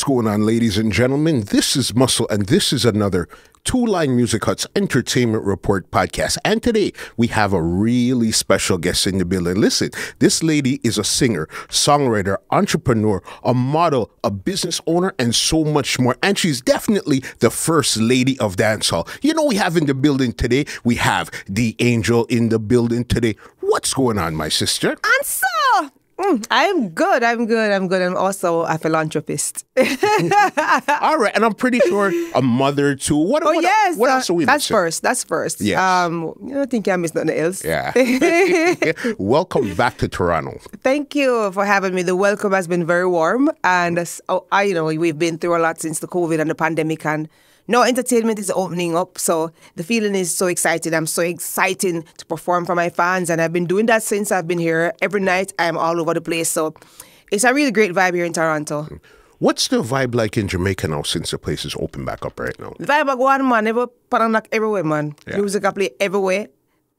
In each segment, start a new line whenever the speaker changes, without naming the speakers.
What's going on, ladies and gentlemen? This is Muscle, and this is another Two Line Music Hut's Entertainment Report podcast. And today, we have a really special guest in the building. Listen, this lady is a singer, songwriter, entrepreneur, a model, a business owner, and so much more. And she's definitely the First Lady of Dancehall. You know, we have in the building today, we have the Angel in the building today. What's going on, my sister?
And so... I'm good. I'm also a philanthropist.
All right, and I'm pretty sure a mother too. What else are we missing?
That's first.
Yes.
I don't think I missed nothing else.
Yeah. Welcome back to Toronto.
Thank you for having me. The welcome has been very warm, and we've been through a lot since the COVID and the pandemic, and now entertainment is opening up, so the feeling is so excited. I'm so excited to perform for my fans, and I've been doing that since I've been here. Every night, I'm all over the place, so it's a really great vibe here in Toronto.
What's the vibe like in Jamaica now since the place is open back up right now?
The vibe I go on, man. Never pananak everywhere, man.
Yeah.
Music I play everywhere.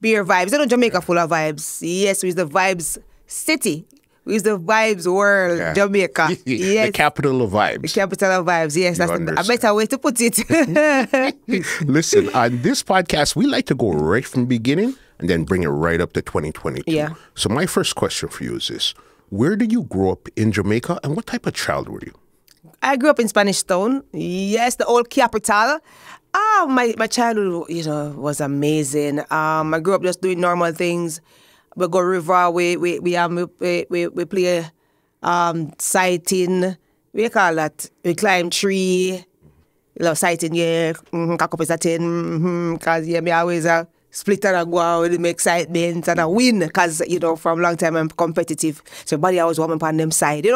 Beer vibes. You know, Jamaica full of vibes. Yes, with the vibes city. With the vibes world, yeah. Jamaica. Yes.
The capital of vibes.
The capital of vibes, yes. That's a better way to put it.
Listen, on this podcast, we like to go right from the beginning and then bring it right up to 2022.
Yeah.
So my first question for you is this. Where did you grow up in Jamaica and what type of child were you?
I grew up in Spanish Town. Yes, the old capital. My childhood, was amazing. I grew up just doing normal things. We go river, we play sighting, we call that, we climb tree, sighting, yeah, cock up is a thing, because me always split and I go out with the excitement and I win, because, from a long time I'm competitive, so everybody always want me on them side,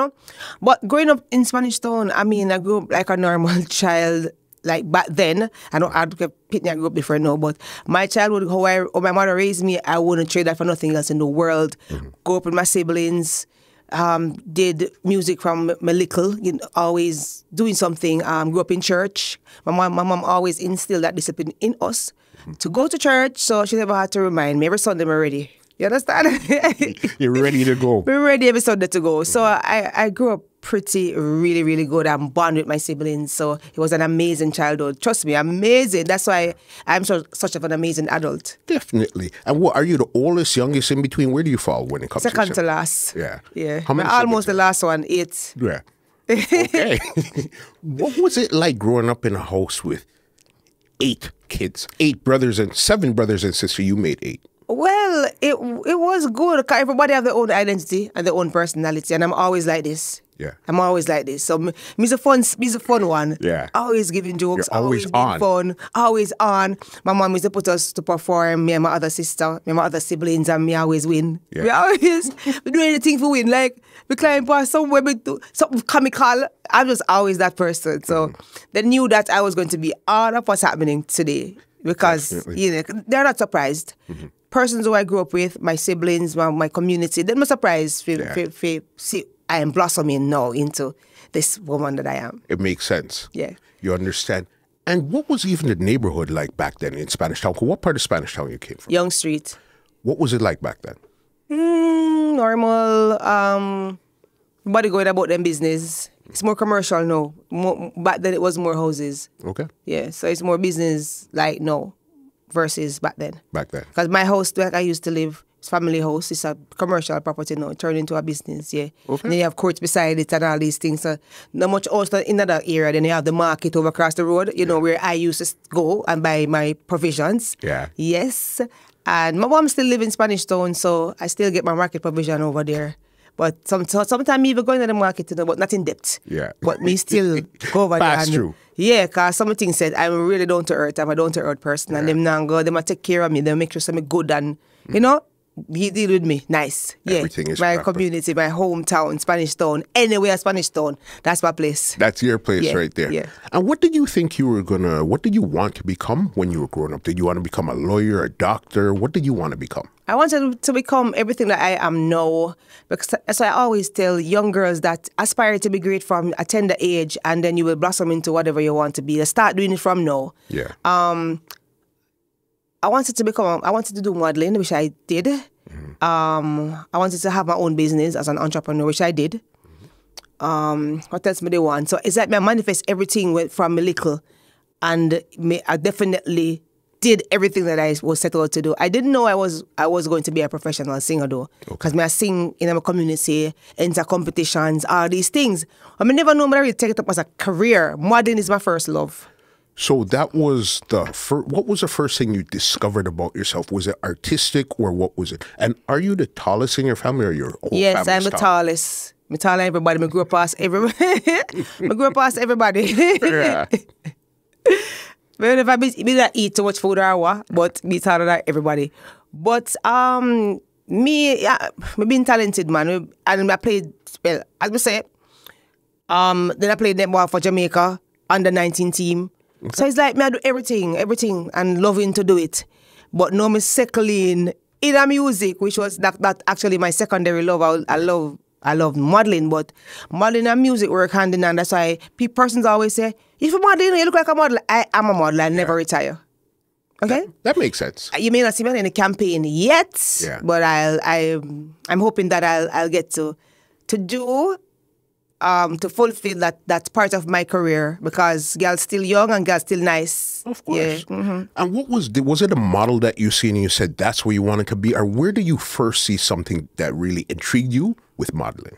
But growing up in Spanish Town, I grew up like a normal child. Like back then, I grew up different now, but my childhood, how my mother raised me, I wouldn't trade that for nothing else in the world. Mm-hmm. Grew up with my siblings, did music from my little, always doing something. Grew up in church. My mom always instilled that discipline in us to go to church, so she never had to remind me. Every Sunday I'm ready. You understand?
You're ready to go.
We're ready every Sunday to go. So I grew up really, really good. I'm bonded with my siblings. So it was an amazing childhood. Trust me, amazing. That's why I'm such of an amazing adult.
Definitely. And what, are you the oldest, youngest, in between? Where do you fall when it comes to
second to last.
Yeah.
Yeah.
How many
almost the last one, 8.
Yeah. Okay. What was it like growing up in a house with 8 kids? 7 brothers and sisters. You made 8.
Well, it was good because everybody have their own identity and their own personality, and I'm always like this.
Yeah,
I'm always like this. So me's a fun one.
Yeah,
always giving jokes.
You're always on.
Fun. Always on. My mom used to put us to perform. Me and my other sister, my other siblings, and me always win. Yeah. We always do anything for win. Like we climb past somewhere, we do something comical. I'm just always that person. So they knew that I was going to be all of what's happening today because they're not surprised. Mm-hmm. Persons who I grew up with, my siblings, my community, they're not surprised see I am blossoming now into this woman that I am.
It makes sense.
Yeah.
You understand. And what was even the neighborhood like back then in Spanish Town? What part of Spanish Town you came from?
Young Street.
What was it like back then?
Normal. Everybody going about them business. It's more commercial now. Back then it was more houses.
Okay.
Yeah, so it's more business like now. Versus back then. Because my house, like I used to live, it's family house, it's a commercial property now, turned into a business, yeah. Okay. And then you have courts beside it and all these things. So not much also in that area. Then you have the market over across the road, where I used to go and buy my provisions.
Yeah.
Yes. And my mom still lives in Spanish Town, so I still get my market provision over there. But sometimes me even going to the market, but not in depth.
Yeah.
But me still go over there.
That's true.
Yeah, because some things said I'm really down to earth. I'm a down to earth person. And them now go, them take care of me. They make sure I'm good and, he deal with me. Nice. Yeah.
Everything is
my
proper. Community,
my hometown, Spanish Town. Anywhere Spanish Town. That's my place.
That's your place right there.
Yeah.
And what did you think what did you want to become when you were growing up? Did you want to become a lawyer, a doctor? What did you want to become?
I wanted to become everything that I am now. Because so I always tell young girls that aspire to be great from a tender age and then you will blossom into whatever you want to be. Start doing it from now.
Yeah.
I wanted to do modeling, which I did. Mm-hmm. I wanted to have my own business as an entrepreneur, which I did. what else me they want? So it's like me I manifest everything from me little, and I definitely did everything that I was set out to do. I didn't know I was going to be a professional singer though, because me I sing in my community, enter competitions, all these things. I mean, never know me I really take it up as a career. Modeling is my first love.
So that was what was the first thing you discovered about yourself? Was it artistic or what was it? And are you the tallest in your family or your whole
Yes,
family's
I'm the tallest. I'm taller than everybody. I grew up past everybody. I grew up past everybody.
Yeah.
But if I be not eat too much food or what, but be taller than everybody. But me been talented man, and I played well, as I say. Then I played netball for Jamaica under 19 team. Okay. So it's like me I do everything, and loving to do it. But no me settling in a music, which was that actually my secondary love. I love modeling, but modeling and music work hand in hand. That's why persons always say, if you're modeling, you look like a model. I am a model. I never retire. Okay?
That makes sense.
You may not see me in the campaign yet, but I'm hoping that I'll get to do to fulfill that part of my career, because girl's still young and girl's still nice.
Of course.
Yeah. Mm-hmm.
And what was it a model that you seen and you said that's where you wanted to be? Or where do you first see something that really intrigued you with modeling?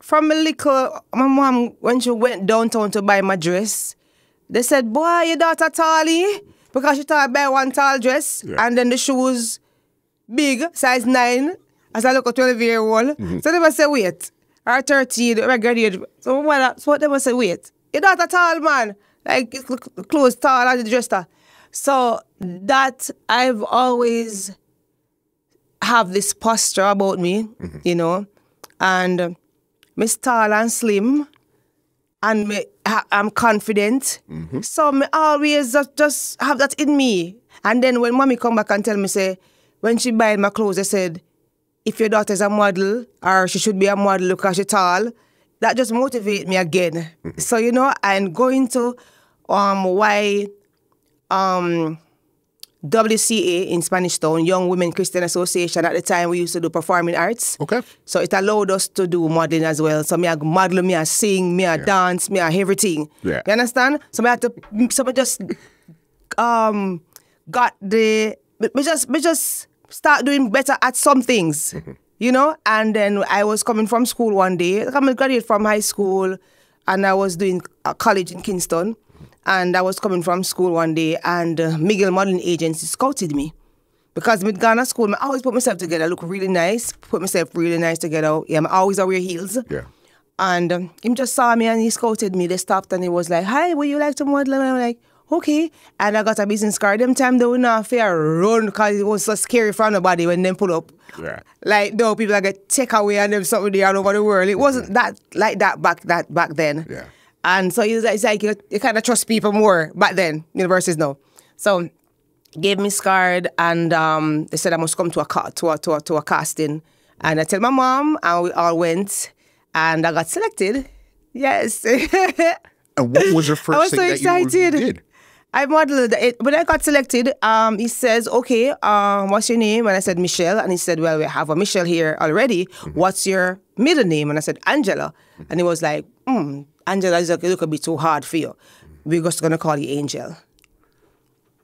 From a little, my mom, when she went downtown to buy my dress, they said, boy, your daughter tally, because she thought I buy one tall dress, and then the shoes big, size 9, as I look at 12-year-old. So they must say, wait. Or 13, I graduated. So what they must say, wait, you're not a tall man. Like, clothes tall and the dress tall. So that I've always have this posture about me, you know. And me tall and slim. And I'm confident. So me always just have that in me. And then when mommy come back and tell me, say, when she buy my clothes, they said, if your daughter's a model, or she should be a model because she's tall, that just motivate me again. So, you know, I'm going to WCA in Spanish Town, Young Women Christian Association. At the time, we used to do performing arts. Okay. So it allowed us to do modeling as well. So me I model, me I sing, me I dance, me I everything. Yeah. You understand? So me just got the me just start doing better at some things, you know? And then I was coming from school one day. I graduated from high school, and I was doing a college in Kingston. And I was coming from school one day, and Miguel Modeling Agency scouted me. Because with Ghana school, I always put myself together, look really nice, put myself really nice together. Yeah, I always wear heels. Yeah. And he just saw me and he scouted me. They stopped and he was like, hi, would you like to model? And I'm like, okay. And I got a business card. Them time they would not fair run because it was so scary for nobody when them pull up. Yeah. Like, no, people that get take away and them something there all over the world. It wasn't that like that back then. Yeah. And so it's like you kind of trust people more back then, universities now. So gave me his card, and they said I must come to a casting. And I tell my mom, and we all went, and I got selected. Yes.
And what was the first thing that you did?
I modeled it. When I got selected, he says, okay, what's your name? And I said, Michelle. And he said, well, we have a Michelle here already. What's your middle name? And I said, Angela. And he was like, Angela is a little bit too hard for you. We're just going to call you Angel.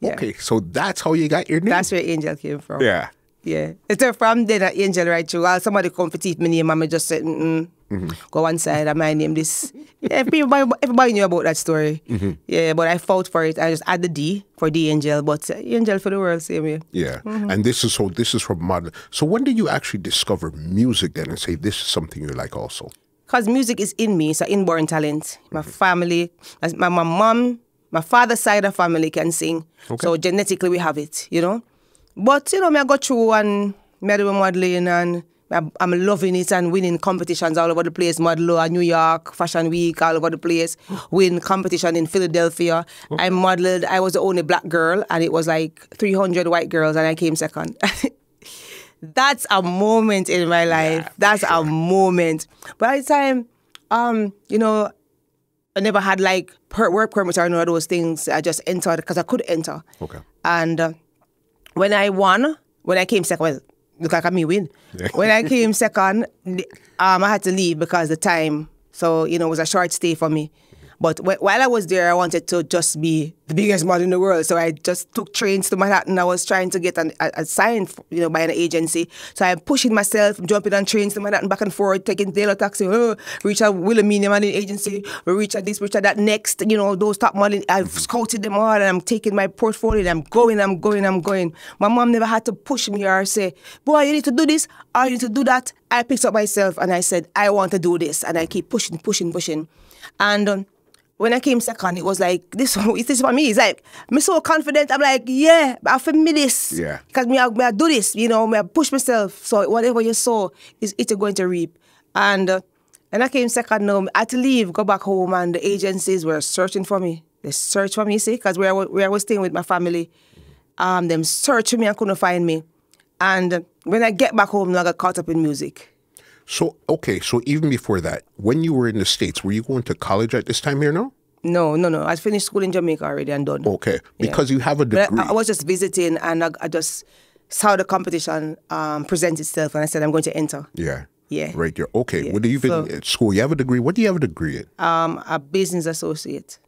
Yeah. Okay, so that's how you got your name?
That's where Angel came from.
Yeah.
Yeah. It's from then Angel right through. While somebody come to teach me name, I just said, go one side, and my name this. Yeah, everybody knew about that story. Yeah, but I fought for it. I just add the D for the Angel, but Angel for the world, same way.
Yeah, and this is from model. So when did you actually discover music then and say this is something you like also?
Because music is in me. It's an inborn talent. My family, my mom, my father's side of family can sing. Okay. So genetically we have it, you know. But, you know, I got through and I do modeling, and I'm loving it and winning competitions all over the place. Model New York, Fashion Week, all over the place. Win competition in Philadelphia. Okay. I modeled. I was the only black girl, and it was like 300 white girls, and I came second. That's a moment in my life. Yeah, that's a moment. But at the time, you know, I never had like work permit or none of those things. I just entered because I could enter. Okay. And when I won, when I came second, well, look like me win. When I came second, I had to leave because the time. So, you know, it was a short stay for me. But while I was there, I wanted to just be the biggest model in the world. So I just took trains to Manhattan. I was trying to get a sign, you know, by an agency. So I'm pushing myself, jumping on trains to Manhattan, back and forth, taking daily taxi, reach out Wilhelmina modeling agency, we reach out this, reach out that next, you know, those top modeling. I've scouted them all and I'm taking my portfolio and I'm going. My mom never had to push me or say, boy, you need to do this or you need to do that. I picked up myself and I said, I want to do this. And I keep pushing. And when I came second, it was like, this is for me. It's like, I'm so confident. I'm like, yeah, I feel me this.
Yeah.
Because I do this, you know, I push myself. So whatever you sow, it's going to reap. And I came second now. I had to leave, go back home, and the agencies were searching for me. They searched for me, see, because where I was staying with my family, them searched for me and couldn't find me. And when I get back home, I got caught up in music.
So, okay, so even before that, when you were in the States, were you going to college at this time here now?
No. I finished school in Jamaica already and done.
Okay, because you have a degree.
But I was just visiting and I just saw the competition present itself and I said, I'm going to enter.
Yeah.
Yeah.
Right there. Okay, what do you at school? You have a degree. What do you have a degree in?
A business associate.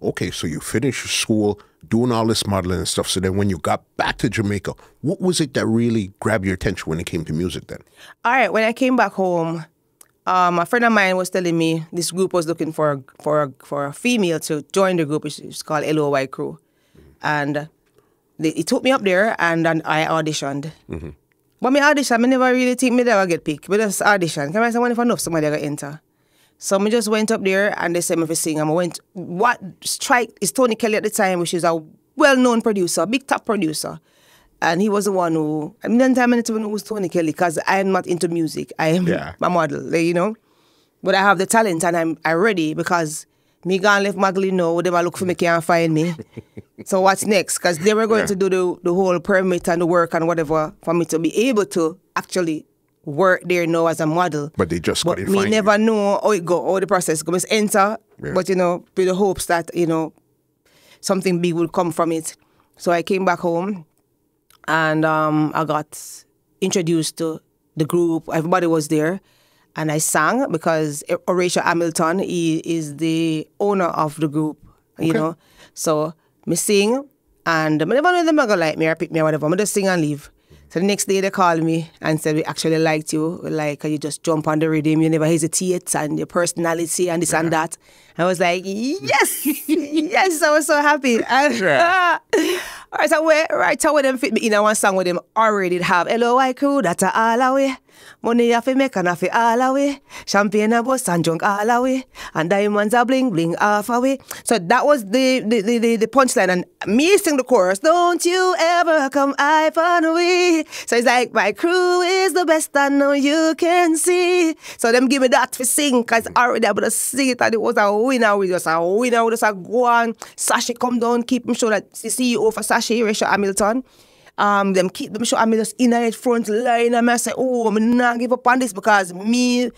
Okay, so you finished school, doing all this modeling and stuff. So then when you got back to Jamaica, what was it that really grabbed your attention when it came to music then? All
right, when I came back home, a friend of mine was telling me this group was looking for a female to join the group. It's called L.O.Y Crew. And he took me up there and I auditioned. But my audition, I never really think me that I get picked. But just audition. Can I say, if I know somebody I got enter? So I just went up there and they said me to sing. And I went, what strike is Tony Kelly at the time, which is a well-known producer, big top producer. And he was the one who, I mean, time I didn't even know who was Tony Kelly because I am not into music. I am a model, you know. But I have the talent and I'm ready because me gone left modeling now, they might look for me, can't find me. So what's next? Because they were going to do the whole permit and the work and whatever for me to be able to actually work there now as a model.
But they just couldn't find you.
Me never know how it go, how the process goes. Enter, but you know, with the hopes that, you know, something big will come from it. So I came back home and I got introduced to the group. Everybody was there. And I sang because Horatio Hamilton, he is the owner of the group, you know. So me sing and I never know them are going to like me or pick me or whatever. I just sing and leave. So the next day they called me and said, we actually liked you. Like, you just jump on the rhythm, you never hesitate, and your personality and this and that. I was like, yes, yes, I was so happy. And, right away, them fit me in one song with them already have L.O.Y Crew, that's all away. Money have to make and have to all away. Champagne and bus and junk all away. And diamonds are bling bling half away. So that was the punchline. And me sing the chorus, don't you ever come I far away. So it's like, my crew is the best I know you can see. So them give me that to sing because already I would sing it and it was a winner. We just go on. Sasha come down, keep him show that the CEO for Sasha, Horatio Hamilton. Them keep them show me just in the front line and I say, oh, I'm not give up on this because me,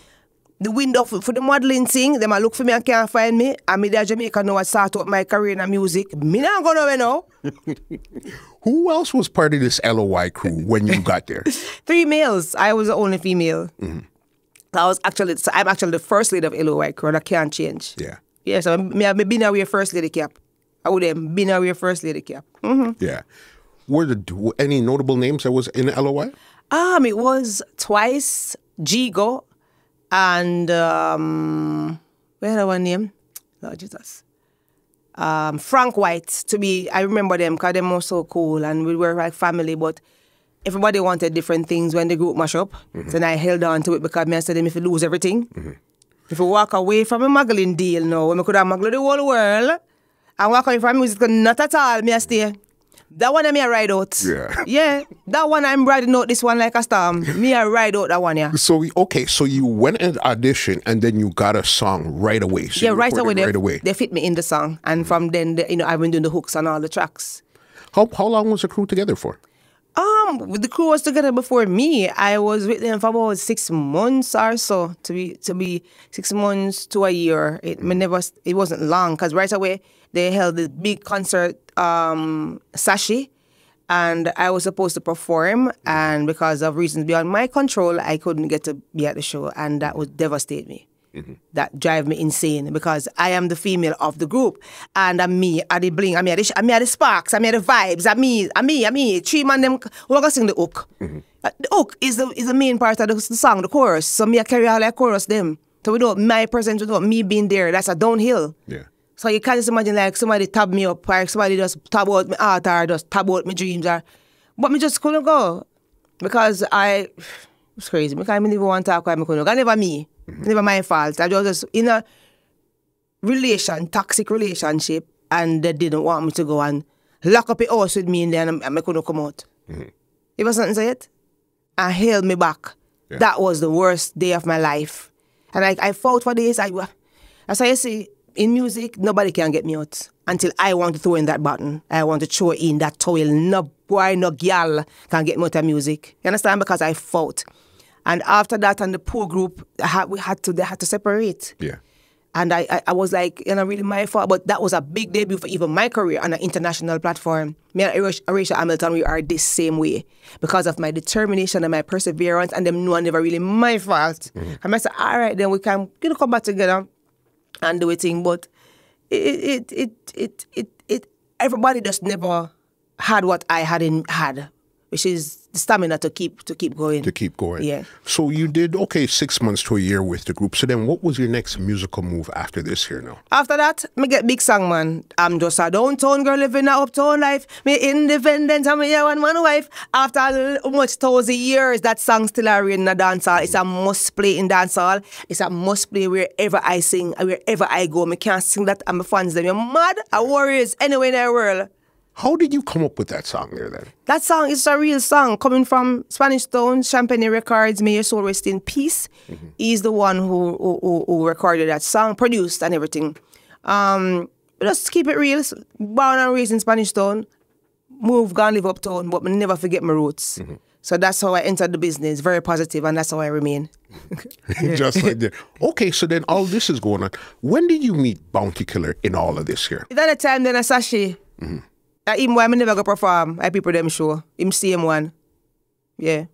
the window for the modeling thing, them I look for me and can't find me. And me there Jamaica now I start up my career in music. Me not go nowhere now.
Who else was part of this L.O.Y crew when you got there?
3 males. I was the only female. I'm actually the first lady of L.O.Y crew. That can't change.
Yeah.
Yeah, so I've been away first lady cap. I would have been away first lady cap.
Yeah. Were there any notable names that was in L.O.Y?
It was Twice, Jigo, and where had one name? Lord Jesus. Frank White. I remember them because they were so cool and we were like family, but everybody wanted different things when the group mash up. So then I held on to it because I said, if you lose everything, if you walk away from a muggling deal now, when I could have muggled the whole world, and walk away from music, not at all, me I stay. That one I ride out. Yeah. That one I'm riding out this one like a storm. Me I ride out that one, yeah.
So, okay, so you went and auditioned and then you got a song right away. So
yeah, right away. They fit me in the song. And from then, I've been doing the hooks on all the tracks.
How long was the crew together for?
The crew was together before me. I was with them for about 6 months or so. To be 6 months to a year. It wasn't long because right away they held this big concert, Sashi, And I was supposed to perform, and because of reasons beyond my control, I couldn't get to be at the show, and that would devastate me. That drive me insane because I am the female of the group, and I'm me, I the bling, I'm me, I the sparks, I'm me, the vibes, I'm me. 3 man them who are gonna sing the hook. The hook is the main part of the song, the chorus. So me I carry all that chorus them. So without my presence, without me being there, that's a downhill.
Yeah.
So you can't just imagine like somebody tab me up, or somebody just tab out my heart, or just tab out my dreams, but me just couldn't go because it's crazy. I can't even want to talk. I couldn't go. Never me. Never my fault. I was just in a toxic relationship, and they didn't want me to go and lock up a house with me, and then I couldn't come out. It was something to it, and held me back. Yeah. That was the worst day of my life, and I fought for this. As I say, in music, nobody can get me out until I want to throw in that button. I want to throw in that towel. No boy, no girl can get me out of music. You understand? Because I fought. And after that, and the poor group, they had to separate. Yeah. And I was like, really my fault. But that was a big debut for even my career on an international platform. Me and Arisha Hamilton, we are this same way because of my determination and my perseverance, and them know never really my fault. And I said, all right, then we can come back together and do a thing. But everybody just never had what I had, which is the stamina to keep going. To keep going. Yeah.
So you did, 6 months to a year with the group. So then what was your next musical move after this here now?
After that, me get big song, man. I'm just a downtown girl living a uptown life. Me independent, I'm a one wife. After almost 1,000 years, that song still a reign in the dancehall. It's a must play in dancehall. It's a must play wherever I sing, wherever I go. Me can't sing that, and my fans, them, you're mad? A warriors anywhere in the world.
How did you come up with that song there then?
That song is a real song coming from Spanish Town, Champagne Records, May Your Soul Rest in Peace. He's the one who recorded that song, produced and everything. Just keep it real. Born and raised in Spanish Town, move, go and live uptown, but me never forget my roots. So that's how I entered the business, very positive, and that's how I remain.
Just like that. Okay, so then all this is going on. When did you meet Bounty Killer in all of this here?
At the time, then I sashay. Even when I never go perform, I people them show. Him same one. Yeah.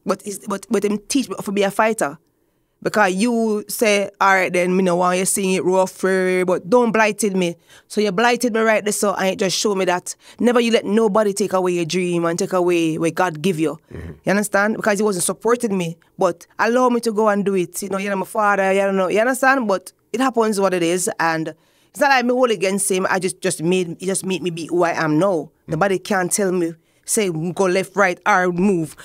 But him teach me to be a fighter. Because you say, all right then, me no want you sing it rough, but don't blighted me. So you blighted me right there, so and it just show me that never you let nobody take away your dream and take away what God give you. You understand? Because he wasn't supporting me, but allow me to go and do it. You know my father, you understand? But it happens what it is, and it's not like me hold against him. I just made me be who I am now. Nobody can't tell me, say go left, right, or move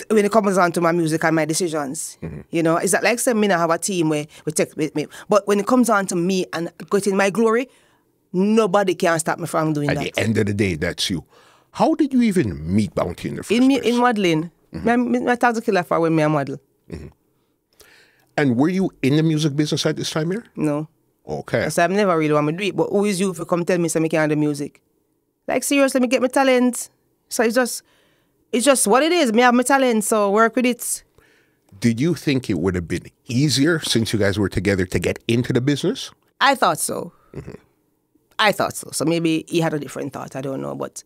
when it comes on to my music and my decisions. You know, it's not like say me I have a team where we take with me. But when it comes on to me and getting my glory, nobody can stop me from doing that.
At the end of the day, that's you. How did you even meet Bounty in the first place?
In modeling. I talked to Killer for when I model.
And were you in the music business at this time here?
No.
Okay.
So I've never really want to do it, but who is you for come tell me so I can't do music? Like seriously, me get my talent. So it's just what it is. Me have my talent, so work with it.
Did you think it would have been easier since you guys were together to get into the business?
I thought so. I thought so. So maybe he had a different thought. I don't know, but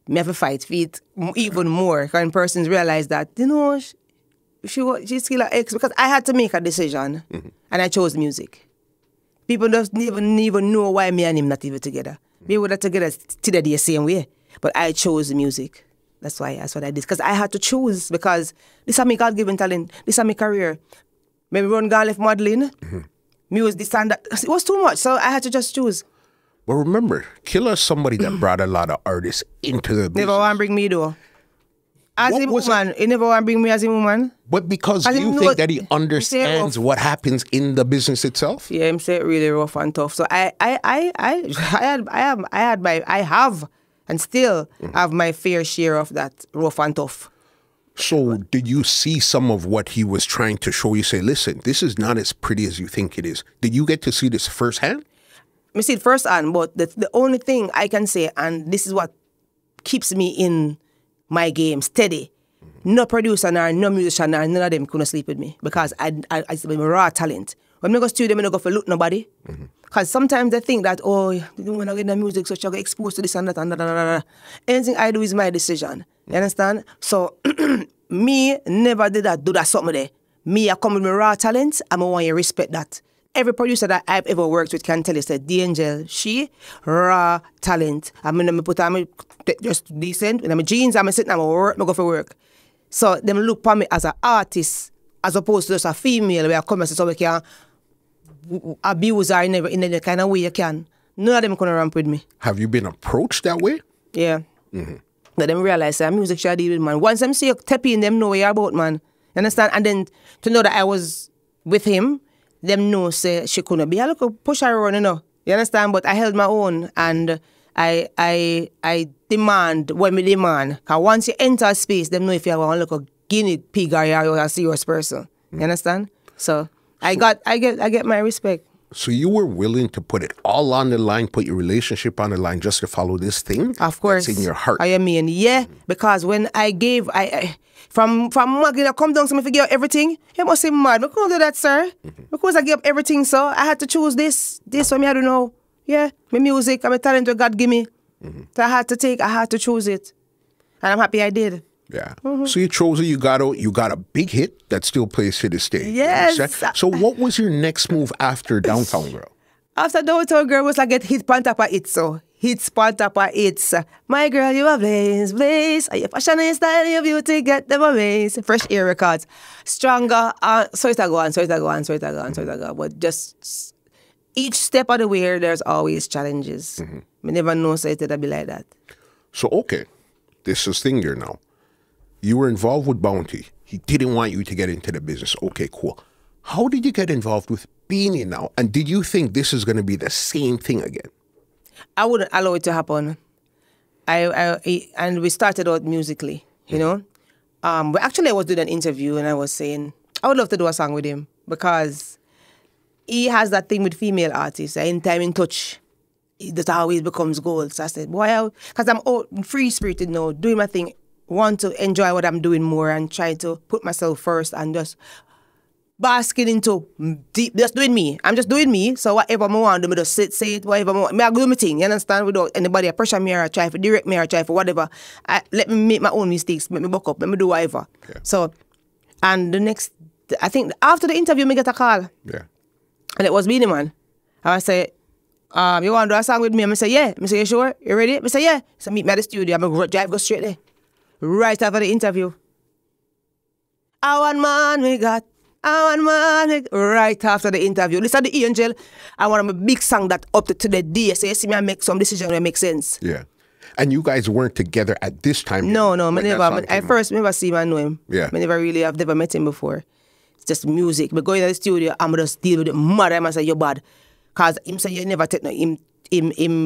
me have to fight for it even more. When persons realize that, she's still an ex, because I had to make a decision, and I chose music. People don't even know why me and him not even together. We were not together today the same way, but I chose music. That's what I did. Because I had to choose, because this is my God-given talent. This is my career. Maybe run gone left modeling. Music, this and that. It was too much, so I had to just choose.
But remember, Killer's somebody that brought a lot of artists into the business.
Never want to bring me though. As a woman, he never want to bring me as a woman.
But because you think that he understands what happens in the business itself?
Yeah, him say it really rough and tough. So I have and still have my fair share of that rough and tough.
So did you see some of what he was trying to show you? Say, listen, this is not as pretty as you think it is. Did you get to see this firsthand?
I see it firsthand, but the only thing I can say, and this is what keeps me in my game steady. No producer nor no musician nor none of them couldn't sleep with me, because I raw talent. When I go studio, I don't go for look nobody. Because sometimes they think that, oh, you don't want to get in the music, so you're exposed to this and that and that. Anything I do is my decision. You understand? So, me never did that, do that something there. Me, I come with my raw talent, and I want you to respect that. Every producer that I've ever worked with can tell you, say, Dangel, she raw talent. I mean, I put on just decent, and my jeans, I'm sitting, I'm work, I go for work. So, them look for me as an artist, as opposed to just a female, where I come and say, so we can abuse her in any kind of way you can. None of them can ramp with me.
Have you been approached that way?
Yeah. Let them realize that music should deal with, man. Once them see you tap in, them know what you're about, man. You understand? And then to know that I was with him, them know say she couldn't be. I look push her around, you know. You understand? But I held my own, and I demand what me demand. Cause once you enter a space, them know if you're going to look a guinea pig or you're a serious person. You understand? So I get my respect.
So you were willing to put it all on the line, put your relationship on the line just to follow this thing?
Of course.
That's in your heart.
I mean, yeah, because when I gave, from Maggie, come down to me to give everything, you must say mad. I couldn't do that, sir. Because I gave everything, so I had to choose this for me, I don't know. Yeah, my music, my talent that God give me. So I had to choose it. And I'm happy I did.
Yeah. So you chose it, you got a big hit that still plays to this day.
Yes.
So what was your next move after Downtown Girl?
After Downtown Girl was like get hit on top of it, so. Hits on top of it. My girl, you are blaze, blaze. Your fashion and style, your beauty, get them amaze. Fresh Air Records. Stronger. So it go on. But just each step of the way, there's always challenges. I never know so it'll be like that.
So, okay. This is thing here now. You were involved with Bounty. He didn't want you to get into the business. Okay, cool. How did you get involved with Beenie now? And did you think this is going to be the same thing again?
I wouldn't allow it to happen. And we started out musically, you know. But actually, I was doing an interview and I was saying, I would love to do a song with him because he has that thing with female artists. Anytime in touch, that always becomes gold. So I said, boy, because I'm free-spirited now, doing my thing, want to enjoy what I'm doing more and trying to put myself first and just basking into deep, just doing me. I'm just doing me, so whatever I want to do, I just say it, whatever I want. I do my thing, you understand? Without anybody pressure me or try to direct me or try for whatever. Let me make my own mistakes, let me buck up, let me do whatever. Yeah. So, and the next, I think after the interview, I get a call.
Yeah.
And it was Beenie Man. And I say, you want to do a song with me? I say, yeah. I say, you sure? You ready? I say, yeah. So meet me at the studio. I'm going to drive, go straight there. Right after the interview. I want man we got. Right after the interview. Listen to the Angel. I want a big song that up to the day. So you see me, I make some decision that make sense.
Yeah. And you guys weren't together at this time?
No, I never see him, I know him.
Yeah.
I've never met him before. It's just music. But going to the studio, I'm just deal with it. Mother, I say, you're bad. Because him say, you never take no,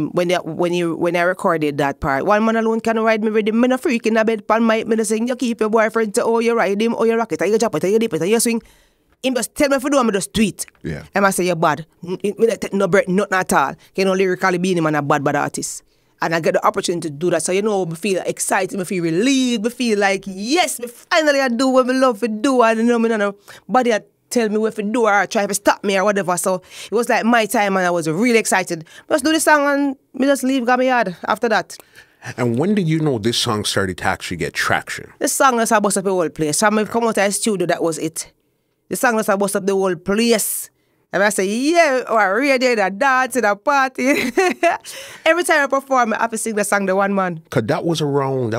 when I recorded that part, one man alone can ride me with him. I'm not freaking in the bed, pan my, me saying, you keep your boyfriend to, oh, you ride him, oh, you rock it, or you drop it, or you dip it, or you swing. Him just tell me if you do, I'm just tweet.
Yeah.
And I say, you're bad. Me not take no break, nothing at all. You know, lyrically Beenie Man a bad artist. And I get the opportunity to do that. So, you know, I feel excited, I feel relieved, I feel like, yes, finally I do what I love to do. And, you know, nobody tell me what to do or try to stop me or whatever. So, it was like my time and I was really excited. Just do the song and me just leave, got me yard after that.
And when did you know this song started to actually get traction?
This song that's a bust up the whole place. So, I come out of the studio, that was it. The song that's a bust up the whole place. And I say, yeah, or radio, the dance, the party. Every time I perform, I have to sing the song, The One Man.
Because that was around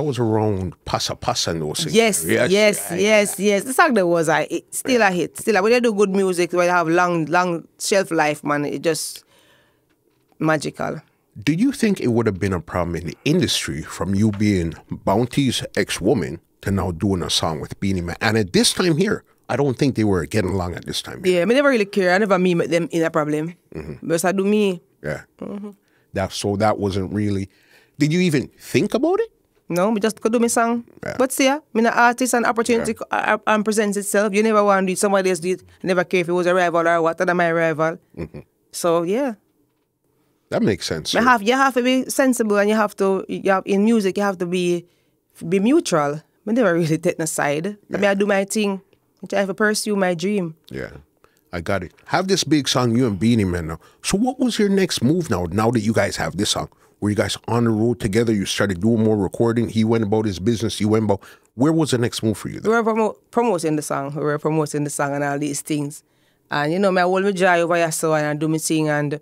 Passa Passa no singing.
Yes. The song that was still a hit. Still, when you do good music, when you have long shelf life, man, it's just magical.
Do you think it would have been a problem in the industry from you being Bounty's ex-woman to now doing a song with Beenie Man? And at this time here, I don't think they were getting along at this time.
Yeah, I never really care. I never met them in a problem. But I do me.
Yeah. So that wasn't really... Did you even think about it?
No, we just could do my song. Yeah. But see, I'm an artist and opportunity presents itself. You never want to do it. Somebody else do it. Never care if it was a rival or what. Other my rival. So, yeah.
That makes sense.
You have to be sensible and in music, you have to be mutual. I never really take a side. I mean, I do my thing. I try to pursue my dream.
Yeah. I got it. Have this big song, you and Beenie Man now. So what was your next move now that you guys have this song? Were you guys on the road together? You started doing more recording. He went about his business. You went about... Where was the next move for you then?
We were promoting the song. We were promoting the song and all these things. And, you know, I hold my joy over here so and do my thing. And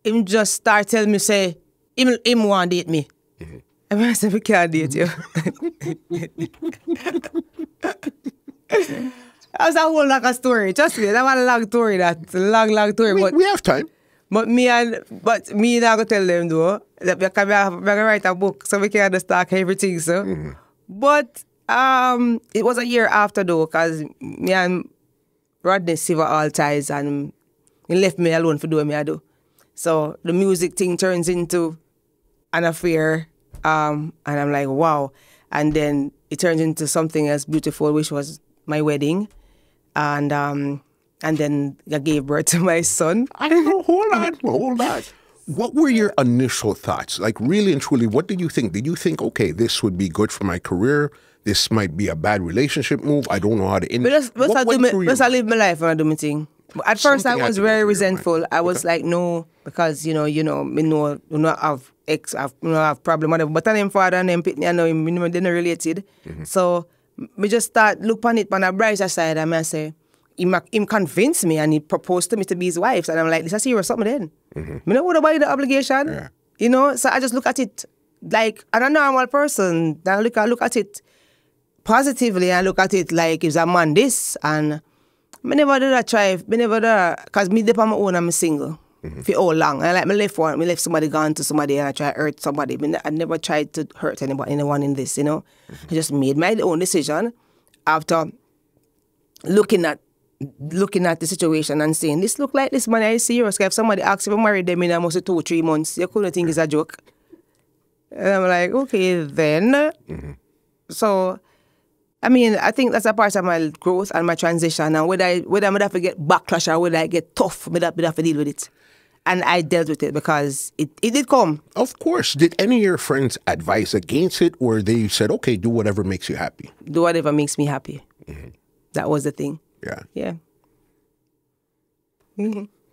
him just start telling me, say, him want to date me. And I said, we can't date you. That's a whole long story. Trust me, that was a long story. That long story.
We have time.
But me not gonna tell them though that because I gonna write a book so we can understand everything. So, but it was a year after though, because me and Rodney sever all ties and he left me alone for doing what I do. So the music thing turns into an affair, and I'm like, wow. And then it turns into something else beautiful, which was my wedding, and then I gave birth to my son.
I don't know. Hold on. What were your initial thoughts? Like, really and truly, what did you think? Did you think, okay, this would be good for my career? This might be a bad relationship move. I don't know how to end it.
But I live my life and I do my thing. But at first, I was very resentful. I was like, no, because me have problem, whatever. But then father and them Pitney, I know him, they're not related. So me just start look on it on a brighter side, and I say, him convinced me and he proposed to me to be his wife. And I'm like, this is serious something then. Me know what about the obligation.
Yeah.
You know, so I just look at it like a normal person. Then I look at it positively and look at it like it's a man this. And me never do that because me dip on my own and I'm single. For all long. And like me left somebody gone to somebody and I try to hurt somebody. I never tried to hurt anyone in this, you know. I just made my own decision after looking at the situation and saying, this look like this man is serious. If somebody asks if I married them in almost 2-3 months, you couldn't think it's a joke. And I'm like, okay then. So I mean, I think that's a part of my growth and my transition. And whether I have to get backlash or whether I get tough, I have to deal with it. And I dealt with it because it did come.
Of course. Did any of your friends advise against it, or they said, okay, do whatever makes you happy?
Do whatever makes me happy. That was the thing.
Yeah.
Yeah.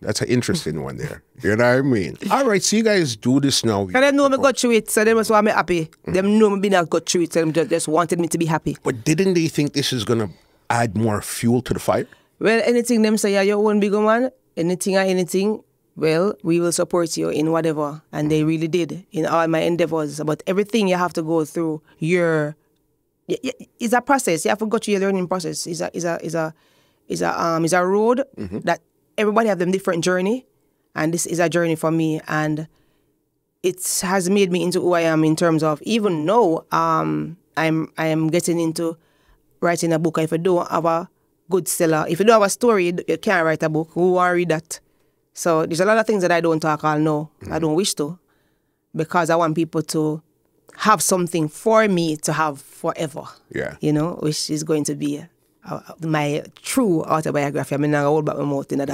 That's an interesting one there. You know what I mean? All right, so you guys do this now.
And they know me got through it, so they must want me happy. Them know me not got through it, so them just wanted me to be happy.
But didn't they think this is going to add more fuel to the fire?
Well, anything them say, yeah, your own big man, anything, well, we will support you in whatever. And they really did in all my endeavors. But everything you have to go through, it's a process. You have to go through your learning process. It's a road that everybody have them different journey, and this is a journey for me, and it has made me into who I am in terms of even now I am getting into writing a book. If you don't have a good seller, if you don't have a story, you can't write a book. Who want to read that? So there's a lot of things that I don't talk all now. I don't wish to, because I want people to have something for me to have forever. Yeah, you know, which is going to be my true autobiography. I mean, I hold back my mouth in that.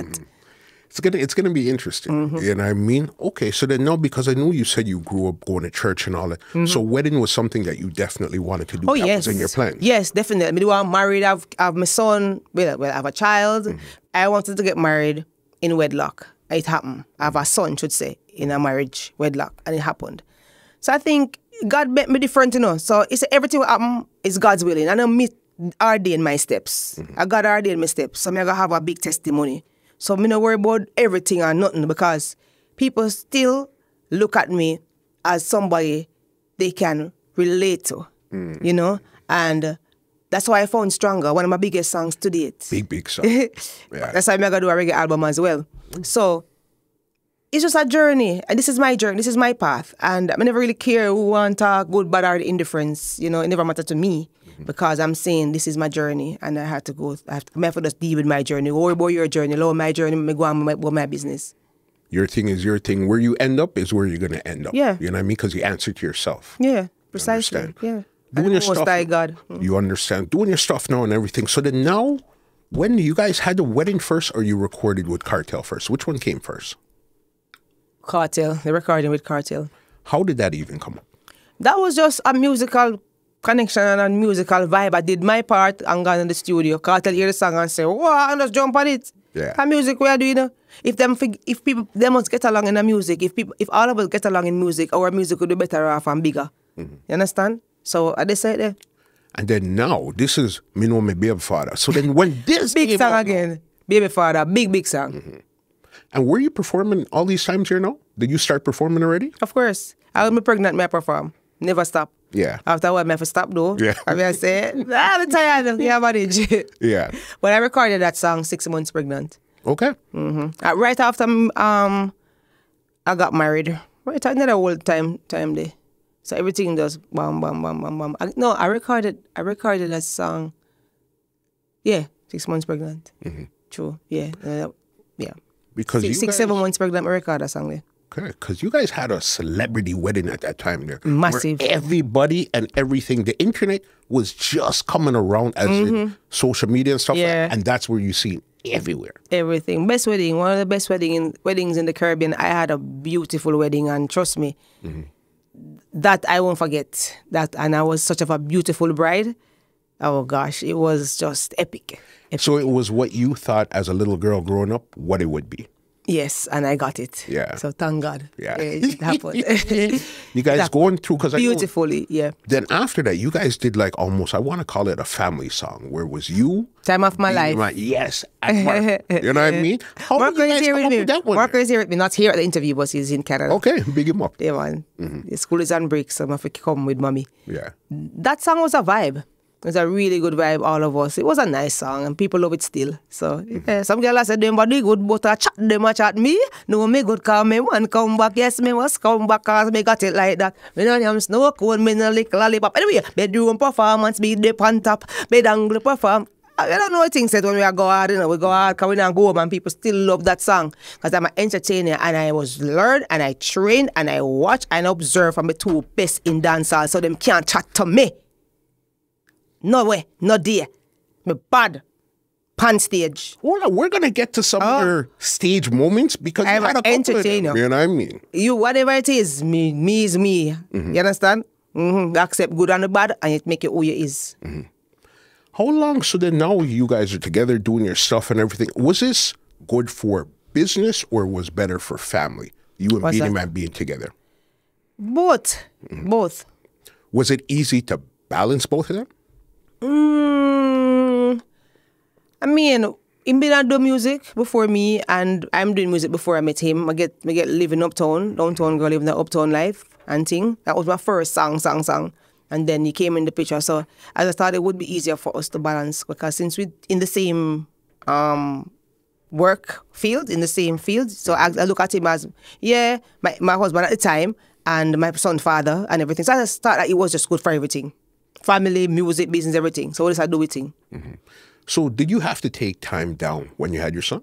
It's gonna be interesting. You know what I mean? Okay, so then now, because I know you said you grew up going to church and all that, so wedding was something that you definitely wanted to do.
Oh,
that
yes.
was in your plans.
Yes, definitely. I'm married, I have my son, well, I have a child. I wanted to get married in wedlock. It happened. I have a son, should say, in a marriage wedlock, and it happened. So I think God made me different, you know. So it's everything will happen is God's willing. And I'm ordain my steps. I got ordain my steps. So I'm going to have a big testimony. So I'm not worry about everything or nothing, because people still look at me as somebody they can relate to, you know. And that's why I found Stronger, one of my biggest songs to date.
Big song. Yeah.
That's why I'm going to do a reggae album as well. So it's just a journey, and this is my journey, this is my path, and I never really care who want to talk good, bad, or the indifference. You know, it never mattered to me, because I'm saying this is my journey, and I have to just deal with my journey. Worry about your journey, lower my journey, me go on with my business. Your
thing is your thing. Where you end up is where you're going to end up.
Yeah.
You know what I mean? Because you answer to yourself.
Yeah, precisely. Yeah.
Doing your stuff.
God.
You understand. Doing your stuff now and everything. So then now, when you guys had the wedding first, or you recorded with Kartel first? Which one came first?
Kartel. The recording with Kartel.
How did that even come up?
That was just a musical connection and a musical vibe. I did my part and gone in the studio. Cartel hear the song and say, wow, and just jump on it.
Yeah.
And music we are doing. If people they must get along in the music. If all of us get along in music, our music would be better off and bigger. You understand? So I decided there.
And then now, this is Me Know Me Baby Father. So then when this
Big
came
song
out,
again. Baby Father, big song.
and were you performing all these times here now? Did you start performing already?
Of course. I was pregnant, I perform. Never stop.
Yeah.
After a while, I have to stop though.
Yeah.
I mean, I say, I'm tired. Yeah, manage.
Yeah.
But I recorded that song 6 months pregnant.
Okay.
Right after I got married. Right another whole time there. So everything just bam, bam, bam, bam, bam. I recorded that song. Yeah, 6 months pregnant. True. Yeah. Yeah.
Because you
Six,
guys,
7 months pregnant, I recorded that song there.
okay, because you guys had a celebrity wedding at that time there.
Massive.
Where everybody and everything, the internet was just coming around as in social media and stuff.
Yeah.
And that's where you see it everywhere.
Everything. Best wedding. One of the best weddings in the Caribbean. I had a beautiful wedding, and trust me, that I won't forget. That, and I was such of a beautiful bride. Oh gosh, it was just epic.
So it was what you thought as a little girl growing up, what it would be.
Yes, and I got it.
Yeah.
So thank God.
Yeah.
It happened.
You guys going through, because
Beautifully, yeah.
Then after that, you guys did like almost, I want to call it a family song, where it was you.
Time of my life.
Yes. And Mark. You know what I mean? How
Marco
did you
is
guys
here
come
with
up
me.
with that one?
Marco is here with me. Not here at the interview, but he's in Canada.
Okay, big him up.
Yeah, man. The school is on break, so I'm going to come with mommy.
Yeah.
That song was a vibe. It was a really good vibe, all of us. It was a nice song, and people love it still. So, yeah, some girls said them body good, but I chat them, a chat me. No, me good, cause me one come back. Yes, me must come back, cause me got it like that. Me no am snow cone, me no lick lollipop. Anyway, bedroom performance, be dip on top, bed angle perform. I don't know what things said when we go hard, we go hard, cause we don't go home, and people still love that song. Cause I'm an entertainer, and I was learned, and I trained, and I watch, and observe from the two best in dancehall, so them can't chat to me. No way, no dear. Me bad. Pan stage.
Well, we're going to get to some other stage moments, because
I'm
you had
an
a couple
entertainer.
of them, you know what I mean?
You, whatever it is, me is me. You understand? Accept good and the bad, and it make it who you is.
How long, so then now you guys are together doing your stuff and everything. Was this good for business, or was better for family? You and
What's
Beenie
that?
Man being together.
Both. Both.
Was it easy to balance both of them?
I mean, him been a do music before me, and I'm doing music before I met him. I get living uptown, downtown girl living the uptown life and thing. That was my first song. And then he came in the picture. So I just thought it would be easier for us to balance, because since we're in the same work field, so I look at him as, yeah, my husband at the time, and my son father and everything. So I just thought that it was just good for everything. Family, music, business, everything. So what does I do with thing?
So did you have to take time down when you had your son?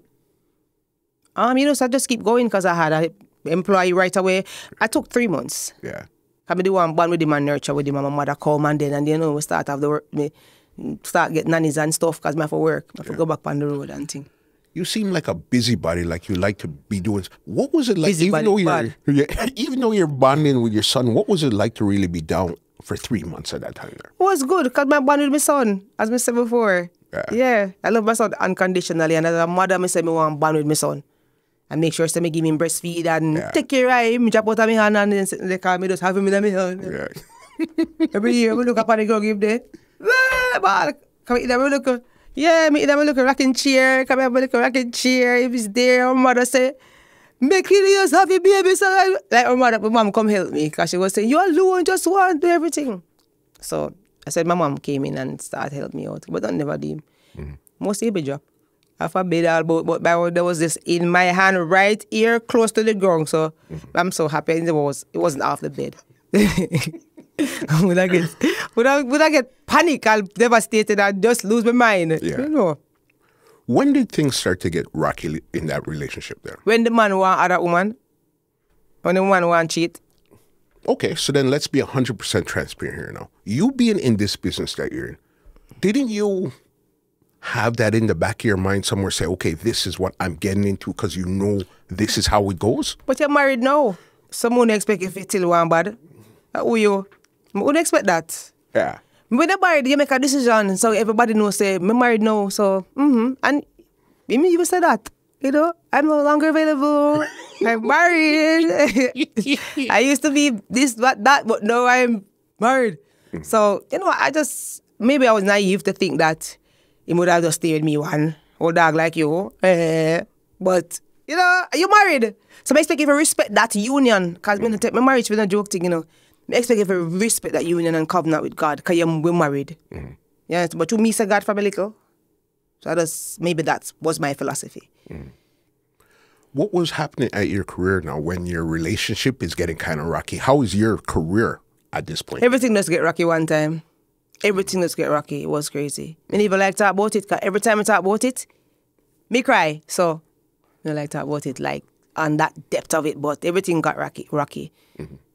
So I just keep going, because I had an employee right away. I took 3 months.
Yeah.
I be the one born with him and nurture with him, and my mother come, and then we start have the work, me start get nannies and stuff, because I have to work. I have to go back on the road and thing.
You seem like a busybody, like you like to be doing. What was it like,
Busybody,
even though you're bonding with your son, what was it like to really be down for 3 months at that time there?
It was good, because I'm born with my son, as I said before. Yeah, I love my son unconditionally, and as a mother, I say I want to bond with my son. And make sure to give him breastfeed and take care of him, drop out of my hand, and then they call me, just have him in my hand.
Yeah.
Every year, we look up at the girl, give there. Come here, we look. Yeah, me look a rocking chair. Come here, we look a rocking chair. If it's there, our mother say, make it just have your baby. So like my mom come help me, because she was saying, you alone just want to do everything. So I said my mom came in and started helping me out, but I never did. Mostly a job. Half a bed all but there was this in my hand right here close to the ground. So I'm so happy it wasn't off the bed. Would I get panic? I'll devastated. I'll just lose my mind.
Yeah.
You know.
When did things start to get rocky in that relationship there?
When the man want other woman, when the woman want cheat.
Okay, so then let's be 100% transparent here now. You being in this business that you're in, didn't you have that in the back of your mind somewhere, say, okay, this is what I'm getting into, because you know this is how it goes?
But you're married now. Someone expect if you still want bad. Who you? I wouldn't expect that.
Yeah.
When I married, you make a decision, so everybody knows, say, I'm married now, so, and me even say that, you know, I'm no longer available, I'm married. I used to be this, that, but now I'm married. So, you know, maybe I was naive to think that he would have just stayed me one, old dog like you, but, you know, you married. So I expect you to respect that union, because when I take my marriage for a joke thing, you know, I expect you to respect that union and covenant with God, because we're married. Yeah, but to me, say God from a little. So maybe that was my philosophy.
What was happening at your career now when your relationship is getting kind of rocky? How is your career at this point?
Everything does get rocky one time. Everything does get rocky. It was crazy. I even like talk about it, because every time I talk about it, me cry. So I like talk about it, like on that depth of it, but everything got rocky.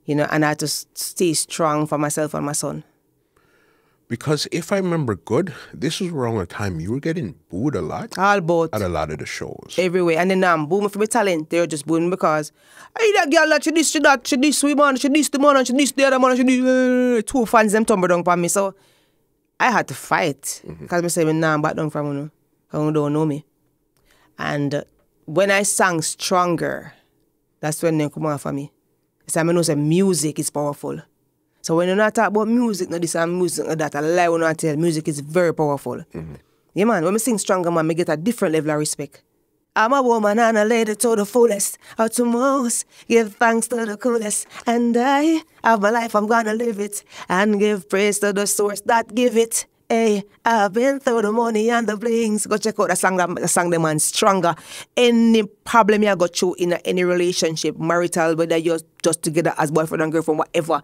You know, and I had to stay strong for myself and my son.
Because if I remember good, this was around the time you were getting booed a lot.
All about.
At a lot of the shows.
Everywhere. And then I'm booming for my talent. They're just booing because, hey, that girl, that she this woman, she this the man, and she this the other man, she this. Two fans, them tumble down for me. So I had to fight. Because I say, nah, I'm back down from you. You don't know me. And when I sang Stronger, that's when they come out for me. So I know say music is powerful. So when you not talk about music, no this and music, no that, I lie when I tell music is very powerful. Yeah, man, when I sing Stronger, man, I get a different level of respect. I'm a woman and a lady to the fullest, or to most, give thanks to the coolest. And I have my life, I'm gonna live it, and give praise to the source that give it. Hey, I've been through the money and the blings. Go check out the song, the man Stronger. Any problem you got through in any relationship, marital, whether you're just together as boyfriend and girlfriend, whatever,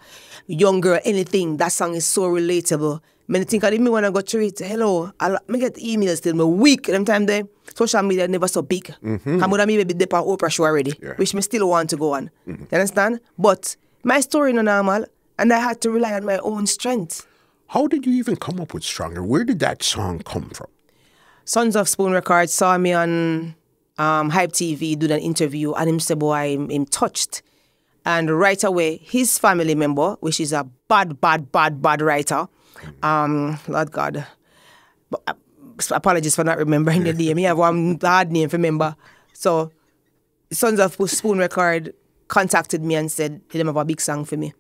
young girl, anything, that song is so relatable. Many think I didn't when I got through it. Hello, I get emails till me weak. Them time there, social media never so big. I'm gonna maybe be on Oprah show already, which me still want to go on. You understand? But my story no normal, and I had to rely on my own strength.
How did you even come up with Stronger? Where did that song come from?
Sons of Spoon Records saw me on Hype TV, did an interview, and him said, boy, I'm touched. And right away, his family member, which is a bad writer, Lord God, apologies for not remembering the name. He have one hard name to remember. So, Sons of Spoon Record contacted me and said, they have a big song for me.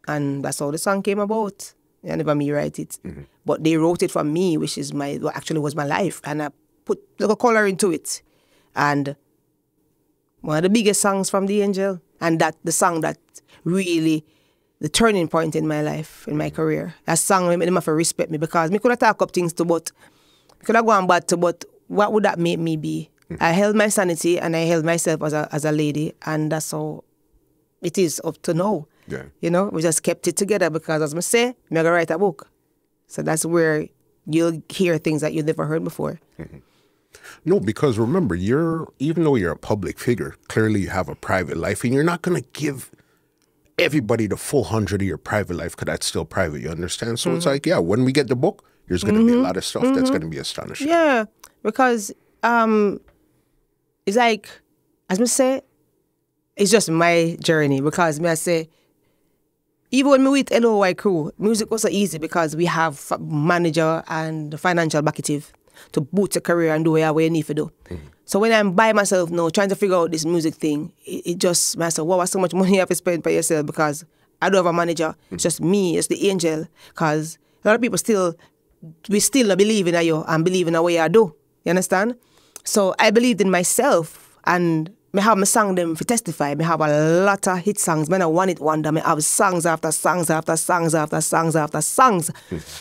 And that's how the song came about. I never me write it. But they wrote it for me, which is what actually was my life. And I put a color into it. And one of the biggest songs from the Angel. And that the song that really, the turning point in my life, in my career. That song made them have to respect me, because me could have talked up things to, but could have gone bad to, but what would that make me be? I held my sanity and I held myself as a lady, and that's how it is up to now.
Yeah.
You know, we just kept it together because, as I say, I'm going to write a book. So that's where you'll hear things that you've never heard before.
No, because remember, even though you're a public figure, clearly you have a private life, and you're not going to give everybody the full 100 of your private life, because that's still private, you understand? So it's like, yeah, when we get the book, there's going to be a lot of stuff that's going to be astonishing.
Yeah, because it's like, as I say, it's just my journey, because I say, even when we with L.O.Y Crew, music was so easy because we have manager and financial backative to boost a career and do whatever you need to do. So when I'm by myself now, trying to figure out this music thing, it just, I said, wow, so much money you have to spend by yourself, because I don't have a manager. It's just me, it's the angel, because a lot of people we still believe in you and believe in the way I do. You understand? So I believed in myself, and I have my song them to testify. I have a lot of hit songs. I want it wonder. I have songs after songs after songs after songs after songs.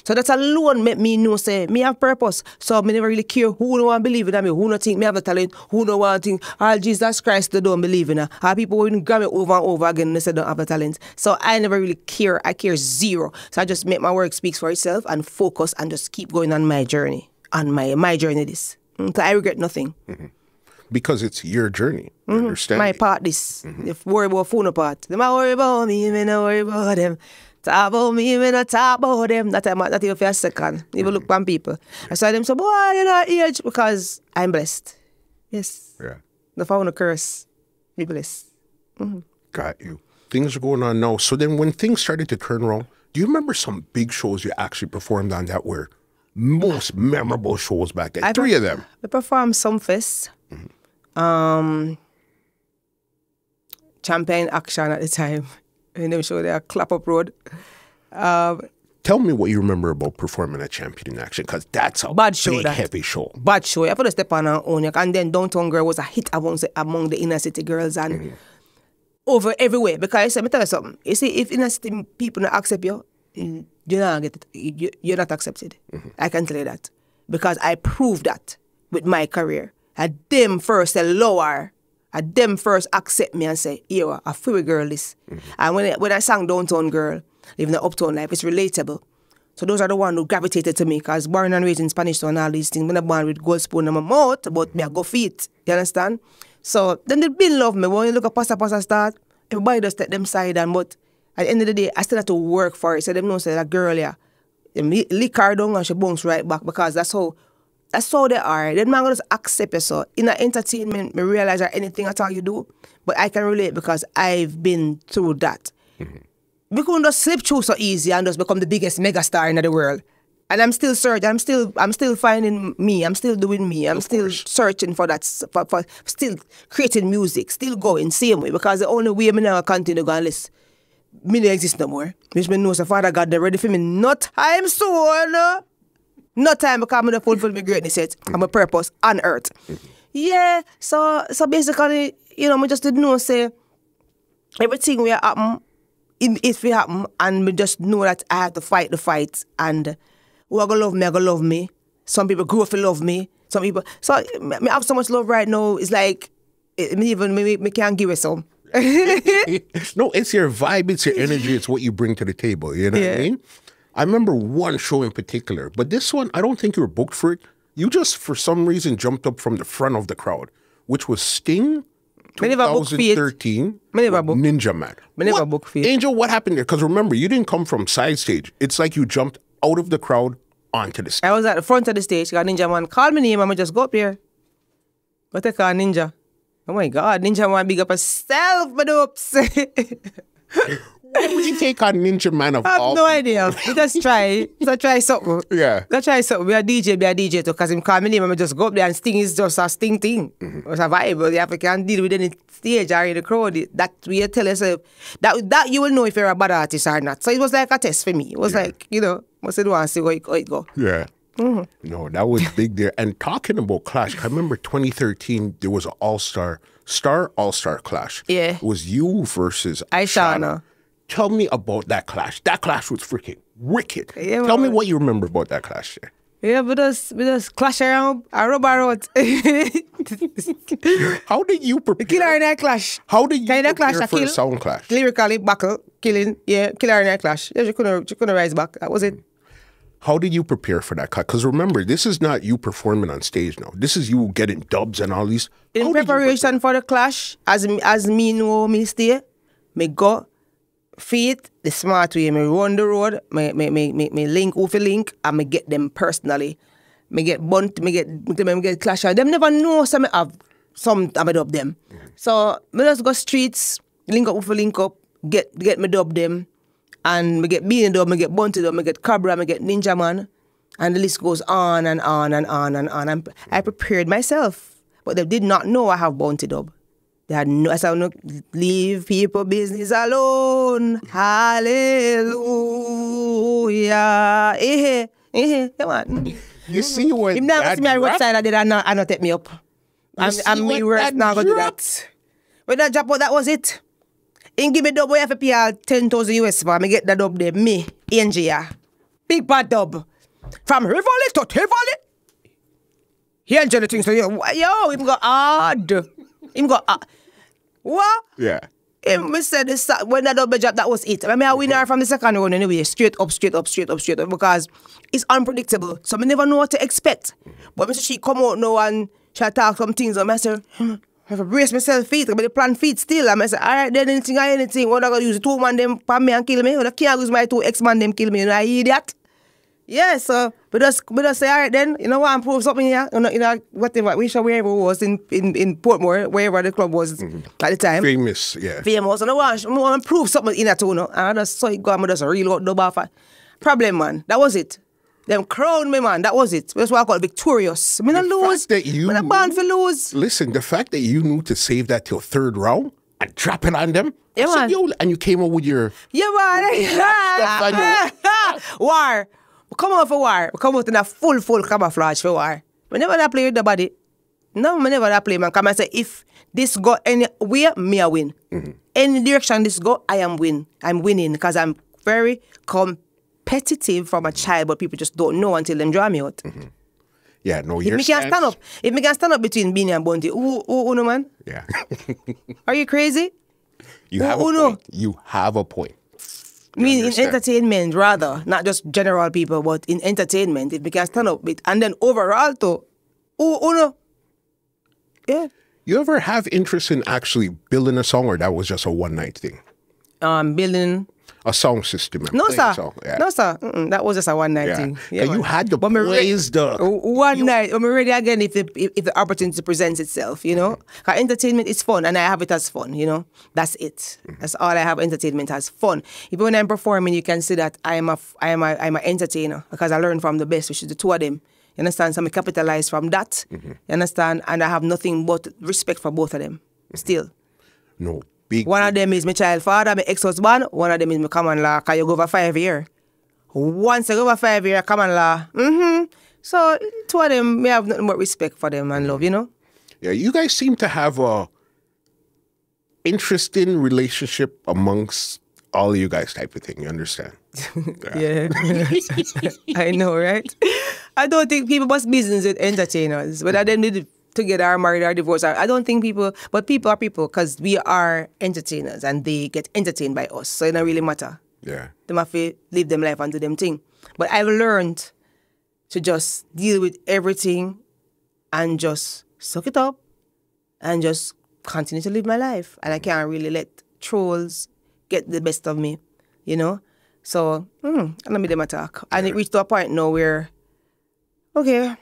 So that alone make me know, say, me have purpose. So I never really care who don't want to believe in me, who don't think me have the talent, who don't want to think, Jesus Christ, they don't believe in her. People who grab me over and over again and they say don't have the talent. So I never really care. I care zero. So I just make my work speaks for itself and focus and just keep going on my journey. On my journey this. So I regret nothing.
Because it's your journey. You understand?
My part this. If worry about phone part. Them I worry about me, me no worry about them. Talk about me, me no talk about them. That time not even for a second. Even look on people. I saw them say, boy, you're not age, because I'm blessed. Yes.
Yeah.
The phone curse. Be blessed.
Got you. Things are going on now. So then when things started to turn around, Do you remember some big shows you actually performed on that were most memorable shows back then? Three of them.
I performed some fests. Champion Action at the time. In them show there, Clap Up Road.
Tell me what you remember about performing at Champion Action, because that's a
bad show,
big, heavy show.
Bad show. I put a step on our own. And then Downtown Girl was a hit among the inner city girls and over everywhere. Because let me tell you something. You see, if inner city people don't accept you, you're not get it. You're not accepted. I can tell you that. Because I proved that with my career. At them first say lower. At them first accept me and say, yo, a free girl this. And when I sang Downtown Girl, living the uptown life, it's relatable. So those are the ones who gravitated to me, because born and raised in Spanish Town and all these things, when I'm born with gold spoon in my mouth, but me I go feet. You understand? So then they been love me. When you look at Pasta start, everybody just take them side, but at the end of the day, I still have to work for it. So them know say that girl, yeah, lick her down and she bounce right back, because that's how they are. They're not going to accept you. So in the entertainment, me realize that anything at all you do, but I can relate because I've been through that. We couldn't just slip through so easy and just become the biggest megastar in the world. And I'm still searching. I'm still finding me. I'm still doing me. I'm still searching for that. For still creating music. Still going same way, because the only way I now continue going list. Me don't exist no more. Which means so Father God they're ready for me. No time soon. No time, because I'm going to fulfill my greatness yet. I'm a purpose on earth. Yeah. So basically, you know, I just didn't know say everything will happen. If it happen, and me just know that I have to fight the fight, and who are gonna love me. Some people grow up to love me. Some people, so me have so much love right now. It's like me can't give it some.
No, it's your vibe, it's your energy, it's what you bring to the table. You know what I mean? I remember one show in particular, but this one I don't think you were booked for it. You just for some reason jumped up from the front of the crowd, which was Sting. 2013, Ninja Man.
Never book for it.
Angel, what happened there? Because remember, you didn't come from side stage. It's like you jumped out of the crowd onto the stage.
I was at the front of the stage. Got Ninja Man call me name. I'ma just go up here. What they call Ninja? Oh my God, Ninja Man big up herself, but oops.
Why would you take on Ninja Man of all?
I have no idea. We just try. Let's try something.
Yeah.
Let's try something. Be a DJ too. Because him call me name, I'ma just go up there and Sting is just a Sting thing. It's a vibe. You have to can't deal with any stage or in the crowd. That we tell yourself that you will know if you're a bad artist or not. So it was like a test for me. It was like, you know, must do and see how it go.
Yeah. No, that was big there. And talking about Clash, I remember 2013, there was an all-star Clash.
Yeah.
It was you versus
Ishawna.
Tell me about that clash. That clash was freaking wicked.
Yeah,
Tell me what you remember about that clash there.
Yeah, we just clash around a rubber road.
How did you prepare?
Kill her in that clash.
How did you prepare
clash,
for a sound clash?
Lyrically, buckle, killing, yeah, kill her in that clash. Yeah, she couldn't rise back. That was it.
How did you prepare for that clash? Because remember, this is not you performing on stage now. This is you getting dubs and all these.
In preparation for the clash, as me know me stay, me go feet the smart way. Me run the road, me link who fi link, and me get them personally. Me get bunt, me get clash. Them never know some me have some I dub them. So me just go streets, link up who fi link up, get me dub them, and me get Beenie dub, me get bunty dub, me get Cabra, me get Ninja Man, and the list goes on and on and on and on. I prepared myself, but they did not know I have bunty dub. They had no, I said, no, leave people business alone. Hallelujah. Come on.
You see what
if never see me on website, I did not take me up. And me worse now go do that. When that drop out, that was it. And give me dub, I have to pay 10,000 US for me get that dub there. Me, Angel. Big bad dub. From Rivoli to Tivoli. He enjoy the things. So yo, him go hard. Him go hard. What?
Yeah.
Him said this, when that double job, that was it. I mean, I win her from the second round anyway. Straight up, because it's unpredictable. So I never know what to expect. But when she come out now and she talk some things, and I say, I have to brace myself feet. I plan feet still. And I say, all right, then anything. What I got to use the 2 man them pan me and kill me? Or I can't use my 2 ex-man them kill me. You know, I idiot. Yeah, so we just say, all right then, you know what, improve something here. You know, whatever, we show wherever it was in Portmore, wherever the club was at the time.
Famous, yeah.
Famous. And I want to improve something in that too, no? And I just saw it go, I just reel out double off. Problem, man. That was it. Them crowned me, man. That was it. That's why I got victorious. I mean, I lose. I'm born for lose.
Listen, the fact that you knew to save that till third round and drop it on them.
Yeah, man.
Yo, and you came up with your...
Yeah, man. War. We come out for war. We come out in a full camouflage for war. We never play with the body. No, we never play, man. Come and say, if this go anywhere, me I win. Any direction this go, I am win. I'm winning because I'm very competitive from a child, but people just don't know until them draw me out.
Yeah, no,
if me can stand up, between Beenie and Bunty, who no, man?
Yeah.
Are you crazy?
You have a point. You have a point.
I mean, in entertainment, rather, not just general people, but in entertainment, if we can stand up with, and then overall, too, no. Yeah.
You ever have interest in actually building a song, or that was just a one-night thing?
Building
a song system.
No, sir.
Song. Yeah.
No, sir. That was just a one-night thing.
Yeah, you had to praise the...
One night. I'm ready again if the opportunity presents itself, you know. Because entertainment is fun, and I have it as fun, you know. That's it. That's all I have, entertainment as fun. Even when I'm performing, you can see that I'm an entertainer, because I learn from the best, which is the two of them. You understand? So I capitalize from that. You understand? And I have nothing but respect for both of them. Still.
No.
One of them is my child father, my ex-husband. One of them is my common law, because you go over 5 years. Once I go over 5 years, common law. So, two of them, me have nothing but respect for them and love, you know?
Yeah, you guys seem to have a interesting relationship amongst all of you guys type of thing, you understand?
Yeah. I know, right? I don't think people must business with entertainers. Whether they live together or married or divorced. I don't think people, but people are people, because we are entertainers and they get entertained by us. So it don't really matter.
Yeah.
They have to live them life and do them thing. But I've learned to just deal with everything and just suck it up and just continue to live my life. And I can't really let trolls get the best of me, you know? So, let me them attack. And it reached to a point now where, okay,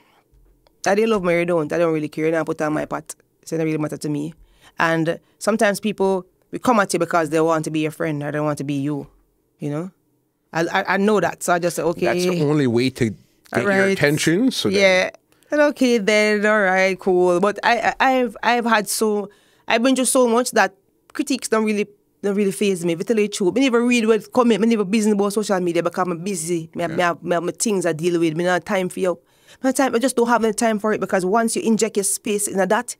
I didn't love me or don't. I don't really care. And I put on my pot. So it doesn't really matter to me. And sometimes people will come at you because they want to be your friend or they want to be you, you know? I know that. So I just say, okay.
That's the only way to get your attention. So
yeah. And okay then, all right, cool. But I've been through so much that critiques don't really faze me. If I tell you the truth, I never read what comment, I never business about social media because I'm busy. I have my things I deal with. I don't have time for you. I just don't have any time for it, because once you inject your space in that,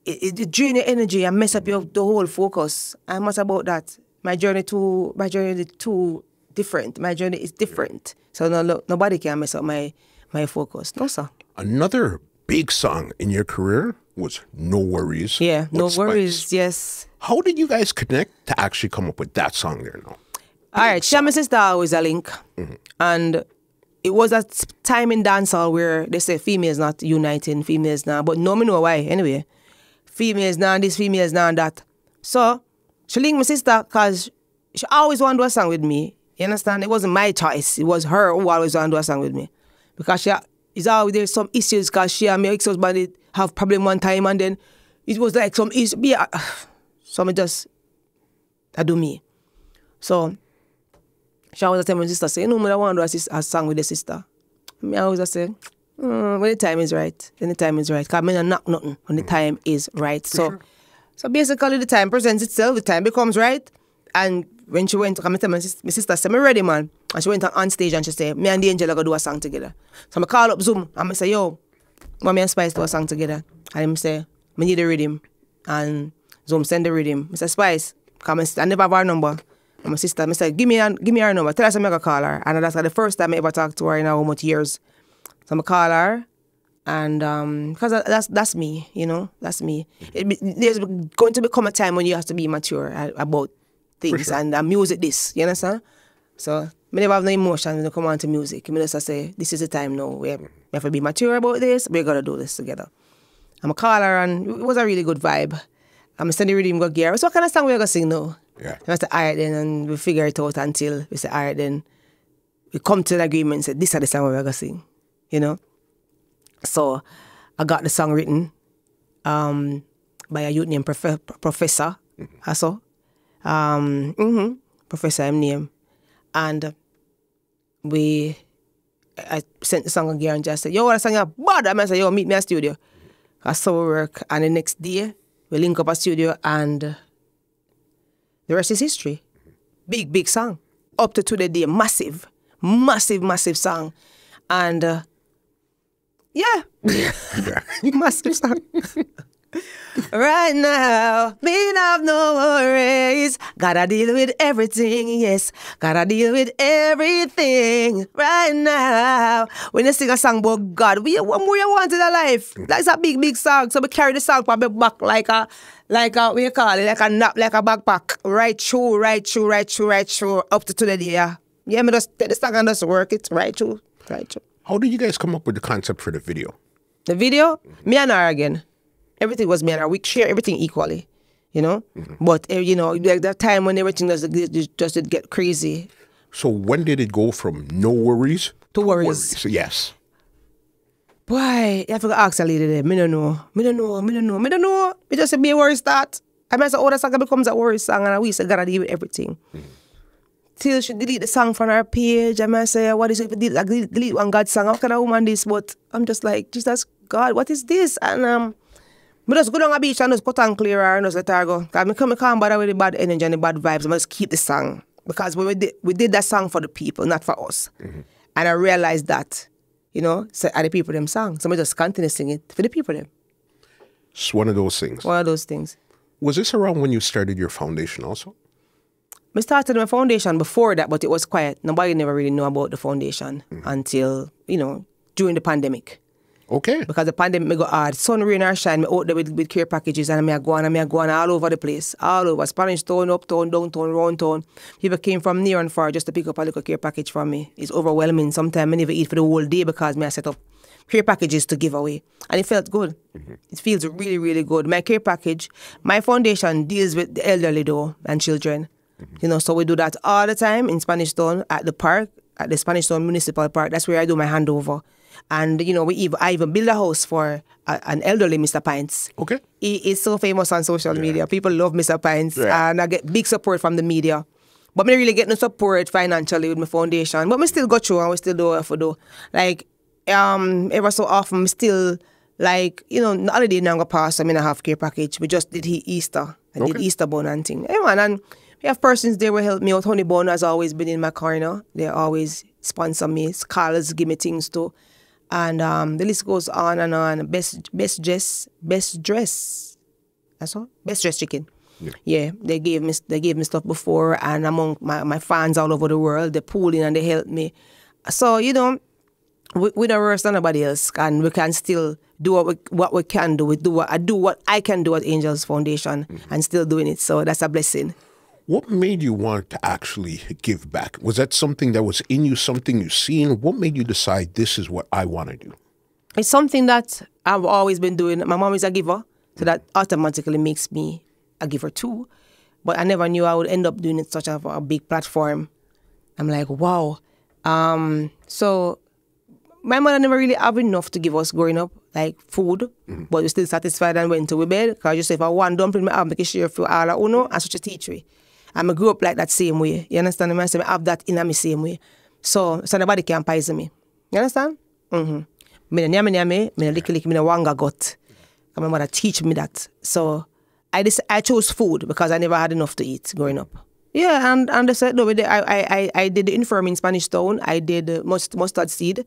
it drain your energy and mess up the whole focus. I'm not about that. My journey is too different. My journey is different. So nobody can mess up my focus. No, sir.
Another big song in your career was No Worries.
Yeah, No Worries, yes.
How did you guys connect to actually come up with that song there now?
All right, she and my sister are always a link. And it was a time in dancehall where they say females not uniting, females now. But no, me know why, anyway. Females now this, females now that. So, she linked my sister because she always wanted to do a song with me. You understand? It wasn't my choice. It was her who always wanted to do a song with me. Because there's some issues, because she and my ex-husband have problem one time, and then it was like some issue. So I do me. So, she always tell my sister, say, no, I want to do a song with the sister. I always say, when the time is right, then the time is right. Because I don't knock nothing when the time is right. So basically the time presents itself, the time becomes right. And when she went, I tell my sister, say, I'm ready, man. And she went on stage and she said, me and the angel are going to do a song together. So I call up Zoom and I say, yo, me and Spice do a song together. And him say, I need a rhythm. And Zoom send the rhythm. I say, Spice, because I never have her number. And my sister, I said, give me her number. Tell her I'm going to call her. And that's the first time I ever talked to her in how much years. So I call her. And because that's me, you know, that's me. There's going to become a time when you have to be mature about things. Sure. And music this, you understand? So I never have no emotion when I come on to music. I just say, this is the time now. We have to be mature about this. We're going to do this together. I'm a call her, and it was a really good vibe. I'm sending rhythm go gear. So what kind of song we're going to sing now?
Yeah.
And I say, all right then, and we figure it out until we say, all right then, we come to an agreement and said, this is the song we're going to sing, you know. So I got the song written by a youth named Professor, also. Professor M name. And I sent the song again and just said, yo, what a song you bad? I said, yo, meet me at studio. I saw we work, and the next day, we link up at studio, and the rest is history. Big, big song. Up to today, massive, massive, massive song. And yeah, massive song. Right now, me have no worries. Gotta deal with everything, yes. Gotta deal with everything right now. When you sing a song about God, what more you want in your life? That's a big, big song. So we carry the song from my back like a what you call it, like a nap, like a backpack. Right through, right through, right through, right through, up to today, yeah. Yeah, me just take the song and just work it right through, right through.
How did you guys come up with the concept for the video?
The video? Me and her again. Everything was me and her. We share everything equally, you know? But, you know, like that time when everything just get crazy.
So when did it go from no worries
to worries?
Yes.
Boy, you have to ask a lady there. Me don't know. Me don't know. Me don't know. Me don't know. Me just say, be a worry start. I mean, so all the song becomes a worry song, and we say, gotta deal with everything. Till she delete the song from her page. I might say, what is it? Delete one God song. How can a woman this? But I'm just like, Jesus, God, what is this? And I just go down the beach and just cut and clear her and just let her go. Because I can't bother with the bad energy and the bad vibes. I just keep the song. Because we did that song for the people, not for us. And I realized that, you know, so are the people them song. So I just continue singing it for the people them.
It's one of those things.
One of those things.
Was this around when you started your foundation also?
I started my foundation before that, but it was quiet. Nobody never really knew about the foundation until, you know, during the pandemic.
Okay.
Because the pandemic me go hard. Sun, rain or shine, me out there with care packages and I go on all over the place. All over. Spanish Town, uptown, downtown, round town. People came from near and far just to pick up a little care package from me. It's overwhelming. Sometimes I never eat for the whole day because I set up care packages to give away. And it felt good. It feels really, really good. My care package, my foundation deals with the elderly though and children. You know, so we do that all the time in Spanish Town at the park, at the Spanish Town Municipal Park. That's where I do my handover. And, you know, I even build a house for an elderly Mr. Pints.
Okay.
He is so famous on social media. People love Mr. Pints.
Yeah.
And I get big support from the media. But I really get no support financially with my foundation. But I still go through and we still do what I do. Like, ever so often, I still, like, you know, the holiday now go past, I'm in a half care package. We just did Easter. I did Easter bun and thing. Hey, man, and we have persons there who help me out. Honey Bun has always been in my corner. They always sponsor me. Scholars give me things too. And the list goes on and on. Best dress. That's all. Best dress chicken. Yeah, they gave me stuff before, and among my fans all over the world, they pull in and they help me. So you know, we don't worse than nobody else, and we can still do what we can do. I do what I can do at Angels Foundation, and still doing it. So that's a blessing.
What made you want to actually give back? Was that something that was in you, something you've seen? What made you decide this is what I want to do?
It's something that I've always been doing. My mom is a giver, so that automatically makes me a giver too. But I never knew I would end up doing it such a big platform. I'm like, wow. So my mother never really have enough to give us growing up, like food, but we still satisfied and went to we bed. Because just if I want dumpling, I have to share for all I know, and such a teacher. And I grew up like that same way. You understand? I say I have that in me same way. So nobody can poison me. You understand? Me no wanga got. My mother teach me that. So I chose food because I never had enough to eat growing up. Yeah, and they said no. I did the infirm in Spanish Town. I did mustard seed.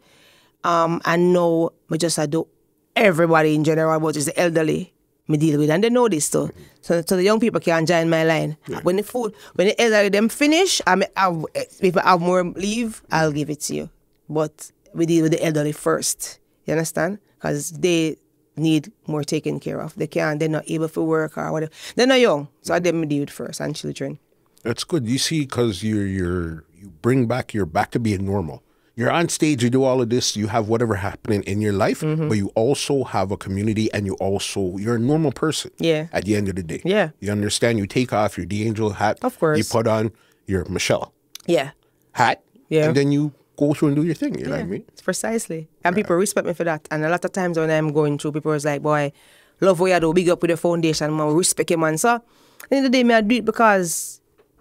And now I do everybody in general, but it's the elderly me deal with, and they know this too. So the young people can join my line. Yeah. When the elderly them finish, if I have more leave, I'll give it to you. But we deal with the elderly first. You understand? Because they need more taken care of. They're not able to work or whatever. They're not young, so I them deal with first, and children.
That's good. You see, because you bring back, you're back to being normal. You're on stage, you do all of this, you have whatever happening in your life, but you also have a community, and you're a normal person.
Yeah.
At the end of the day.
Yeah.
You understand, you take off your dangel hat.
Of course.
You put on your Michelle.
Yeah.
Hat.
Yeah.
And then you go through and do your thing, you know what I mean?
Precisely. And people respect me for that. And a lot of times when I'm going through, people is like, boy, love what you do, big up with the foundation, man, respect you, man. So, at the end of the day, I do it because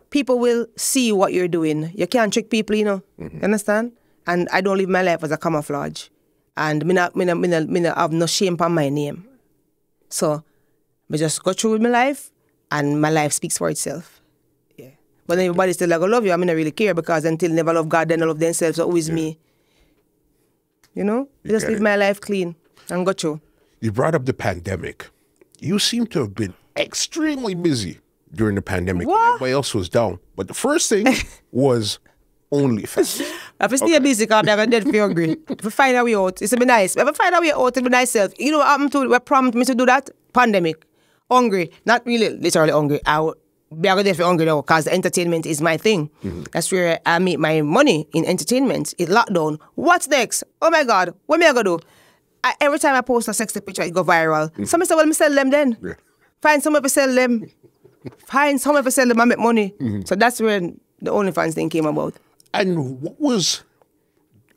people will see what you're doing. You can't trick people, you know. You understand? And I don't live my life as a camouflage. And me not have no shame on my name. So, I just go through with my life, and my life speaks for itself. Yeah. But everybody still like, I love you, I mean, I really care, because until never love God, then I love themselves, so who is me? You know? Just live my life clean and go through.
You brought up the pandemic. You seem to have been extremely busy during the pandemic when everybody else was down. But the first thing was Onlyfans.
If I stay busy, I'm never dead for hungry. If I find a way out, it's be nice. If I find a way out, it'll be nice self. You know what happened to what prompted me to do that? Pandemic. Hungry. Not really literally hungry. I would be there for hungry now, because entertainment is my thing. That's where I make my money, in entertainment. In lockdown. What's next? Oh my God. What am I going to do? Every time I post a sexy picture, it go viral. Some say, well, me sell them then. Find someone to sell them. Find someone to sell them and make money. So that's where the OnlyFans thing came about.
And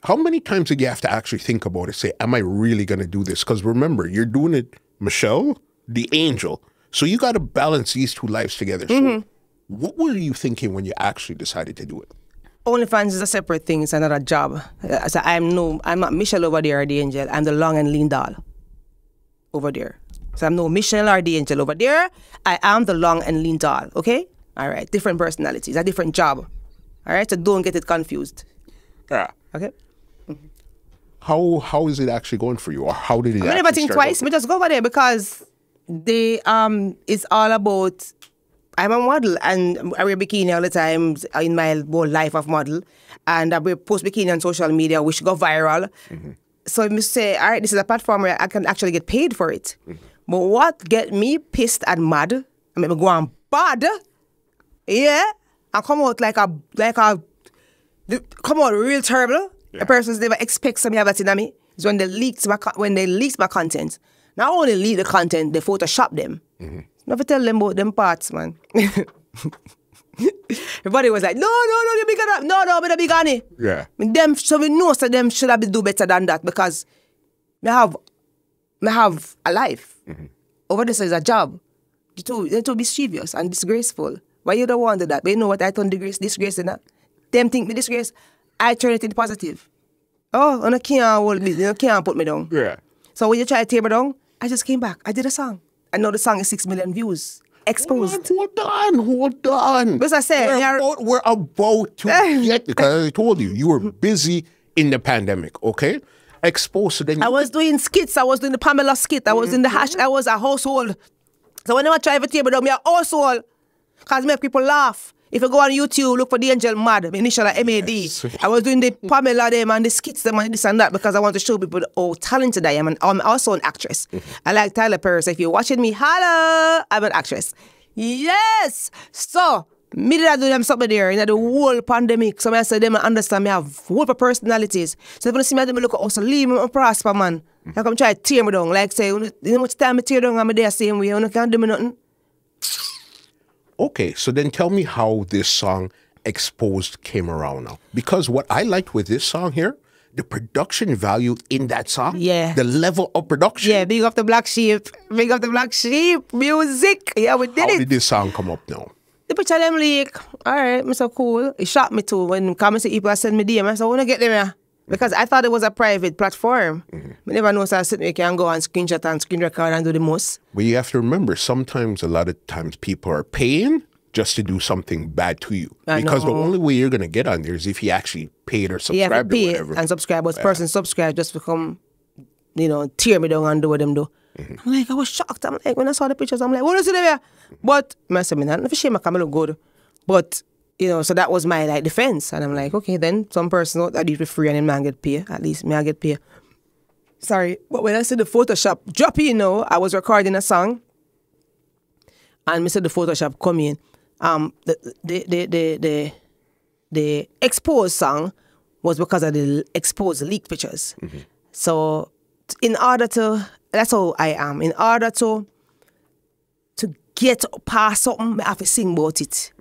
how many times did you have to actually think about it, say, am I really going to do this? Because remember, you're doing it, Michelle, the angel. So you got to balance these two lives together. So what were you thinking when you actually decided to do it?
OnlyFans is a separate thing. It's another job. So I'm not Michelle over there or the angel. I'm the long and lean doll over there. So I'm no Michelle or the angel over there. I am the long and lean doll. Okay? All right. Different personalities. A different job. All right? So don't get it confused.
Yeah.
Okay?
How is it actually going for you? Or how did it
I never think twice. We just go over there because it's all about, I'm a model and I wear bikini all the time in my whole life of model. And I post bikini on social media, which go viral. So I say, all right, this is a platform where I can actually get paid for it. But what get me pissed and mad, I mean, go on bad, yeah, and come out come out real terrible. The persons never expect some of that in me. It's when they leaked my content. Not only leak the content, they Photoshop them. Never tell them about them parts, man. Everybody was like, no, you're bigger than that. No, but I'm big on it.
Yeah.
Them, so we know so them should have do better than that, because me have a life. Over this is a job. They're too mischievous and disgraceful. Why you don't want to do that? But you know what I turn disgrace in that? Them think me disgrace, I turn it into positive. Oh, and I can't hold me, you can't put me down. Yeah. So when you try to tear me down, I just came back. I did a song. I know the song is 6 million views. Exposed.
Hold on.
Because I said,
we're about to get, because I told you were busy in the pandemic, okay? Exposed. Then
I was doing skits. I was doing the Pamela skit. I was in the hash. I was a household. So whenever I try to tear me down, I'm a household. Because make people laugh. If you go on YouTube, look for the Angel Mad, initially MAD. I was doing the Pamela them and the skits them and this and that, because I want to show people how talented I am. And I'm also an actress. I like Tyler Perry. So if you're watching me, hello, I'm an actress. Yes. So, me did I do them something there in the whole pandemic. So I said them understand me have whole personalities. So if you see me, they look at us, leave me and prosper, man. Like I'm trying to tear me down. Like say, you know much time I tear down, I'm there same way. You can't do me nothing.
Okay, so then tell me how this song Exposed came around now. Because what I liked with this song here, the production value in that song, the level of production.
Yeah, big up the Black Sheep. Big up the Black Sheep. Music. Yeah, we did it.
How did this song come up now?
The picture them leak. All right, I'm so cool. It shocked me too when people send me DM. I said, I want to get them here. Because I thought it was a private platform. I never know, so I sit there, can go and screenshot and screen record and do the most.
But you have to remember, a lot of times people are paying just to do something bad to you. Because the only way you're going to get on there is if you actually paid or subscribed or whatever.
And subscribe, but person subscribe just to come, tear me down and do what them do. I'm like, I was shocked. I'm like, when I saw the pictures, I'm like, what is it there? But I said, I'm not shame, I can look good. But so that was my defense. And I'm like, okay, then some person I did for free and then man get paid. At least me I get paid. Sorry. But when I said the Photoshop drop in, I was recording a song. And me said the Photoshop come in. The exposed song was because of the exposed leaked pictures. So in order to, that's how I am. In order to get past something, I have to sing about it.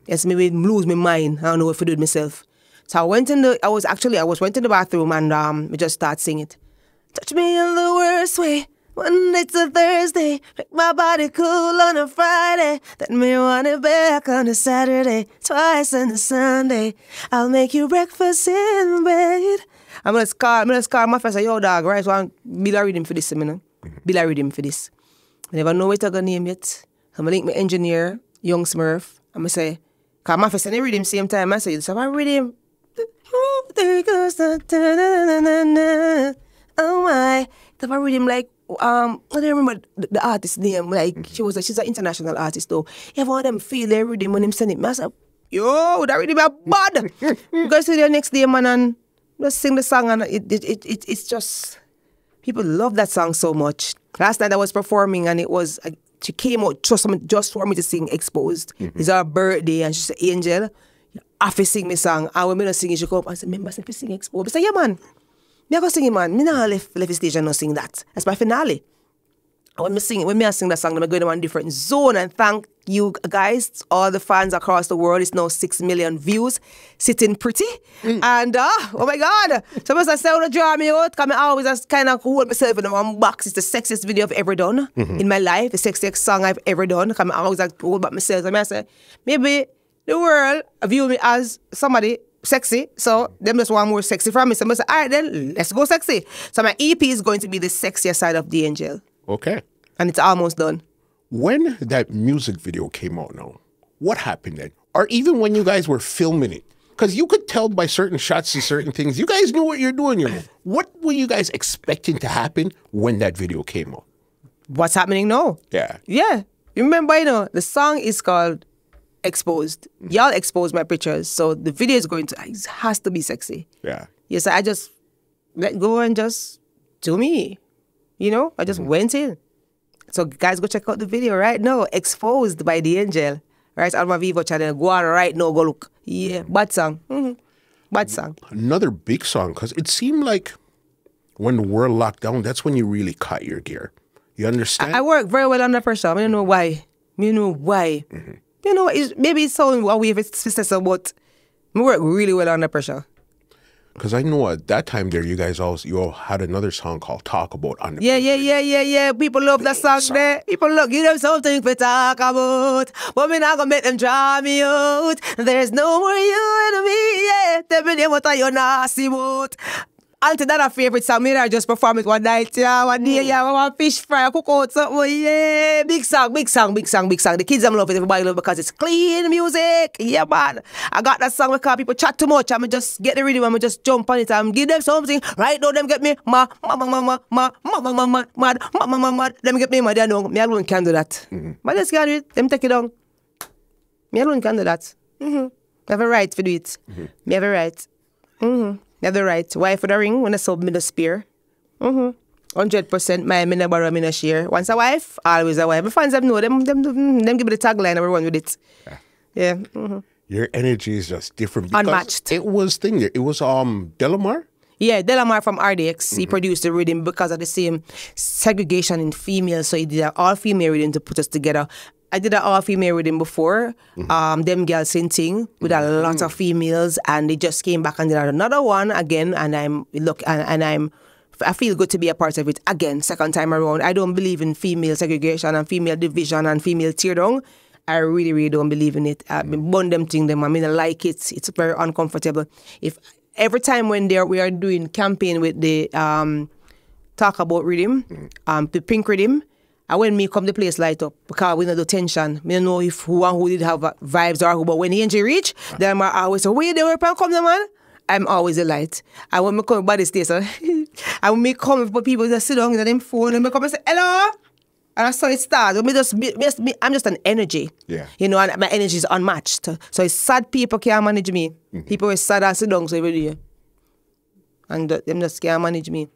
Yes, maybe lose my mind. I don't know if I do it myself. So I went in the bathroom and we just start singing it. Touch me in the worst way. Monday to Thursday, make my body cool on a Friday. Then me want it back on a Saturday, twice on a Sunday. I'll make you breakfast in bed. I'm gonna call my friend, say, yo dog, right? So I'm Bill reading for this, you know. Bill reading for this. I never know what I'm gonna name yet. So I'm gonna link my engineer, Young Smurf. I'm gonna say, cause my friend said they read him same time. I say, so I read him. There goes the oh my. So I read him like, I don't remember the artist's name. Like she's an international artist though. Every one of them feel they read him when him send it. I said, yo, that read him a bad. You guys see the next day, man, and just sing the song, and it's just people love that song so much. Last night I was performing, and it was she came out just for me to sing Exposed. It's her birthday, and she said, Angel, you have to sing me song. And when I sing it, she come up and said, remember, I sing Exposed. I said, yeah, man. Me go sing it, man. Me not left the stage and not sing that. That's my finale. When I sing that song, I'm going to one different zone. And thank you guys, all the fans across the world. It's now 6 million views, sitting pretty. And oh my God, so I say, want to draw me out, because I always just kind of hold myself in one box. It's the sexiest video I've ever done in my life, the sexiest song I've ever done. I always like hold back myself. I say, maybe the world view me as somebody sexy, so them just want more sexy from me. So I say, all right then, let's go sexy. So my EP is going to be the sexier side of the Angel.
Okay.
And it's almost done.
When that music video came out now, what happened then? Or even when you guys were filming it? Because you could tell by certain shots and certain things, you guys knew what you're doing. What were you guys expecting to happen when that video came out?
What's happening now?
Yeah.
Yeah. You remember, you know, the song is called Exposed. Y'all exposed my pictures, so the video is it has to be sexy.
Yeah.
Yes, I just let go and just do me. You know, I just went in. So guys, go check out the video right now. Exposed by the Angel. Right on my Vivo channel. Go on right now, go look. Yeah, bad song. Bad song.
Another big song, because it seemed like when the world locked down, that's when you really caught your gear. You understand?
I work very well under pressure. I don't know why. You know why. You know, maybe it's so weird if it's so, but we work really well under pressure.
Because I know at that time there, you all had another song called Talk About.
Yeah. People love that song there. People love, give them something to talk about. But me not gonna make them draw me out. There's no more you and me, yeah. Tell me what are you nasty about. Until that a favorite song, me I just perform it one night, yeah, one day, yeah, I want fish fry, I cook out something, yeah. Big song. The kids them love it, everybody love it because it's clean music. Yeah, man. I got that song because people chat too much. I'm just get the rhythm, I'm just jump on it and give them something. Right now, them get me mad. Them get me mad, they know. Me alone can do that. But just can't do it. Them take it down. Me alone can do that. Me have a right to do it. Me have a right. You have the right. Wife for the ring when I sub me the spear. 100% my me no borrow, me no share. Once a wife, always a wife. My fans have know them give me the tagline and we run with it. Yeah.
Your energy is just different.
Unmatched.
It was Delamar?
Yeah, Delamar from RDX. He produced the rhythm because of the same segregation in females. So he did an all-female rhythm to put us together. I did an all-female rhythm before. Them girls singing with a lot of females, and they just came back and did another one again. And I feel good to be a part of it again, second time around. I don't believe in female segregation and female division and female tear down. I really, really don't believe in it. I've been burn them thing them. I mean, I like it. It's very uncomfortable. If every time when we are doing campaign with the Talk About rhythm, the pink rhythm. And when me come, the place light up because we know the tension. Me don't know if who did have vibes or who, but when the energy reach, then I always say, where they were come there, man? I'm always a light. And when me come by the station, and when me come, but people just sit down in them phone and me come and say, hello? And I saw it start. I'm just an energy. Yeah. You know, and my energy is unmatched. So it's sad people can't manage me. People are sad and sit down so every day. And them just can't manage me.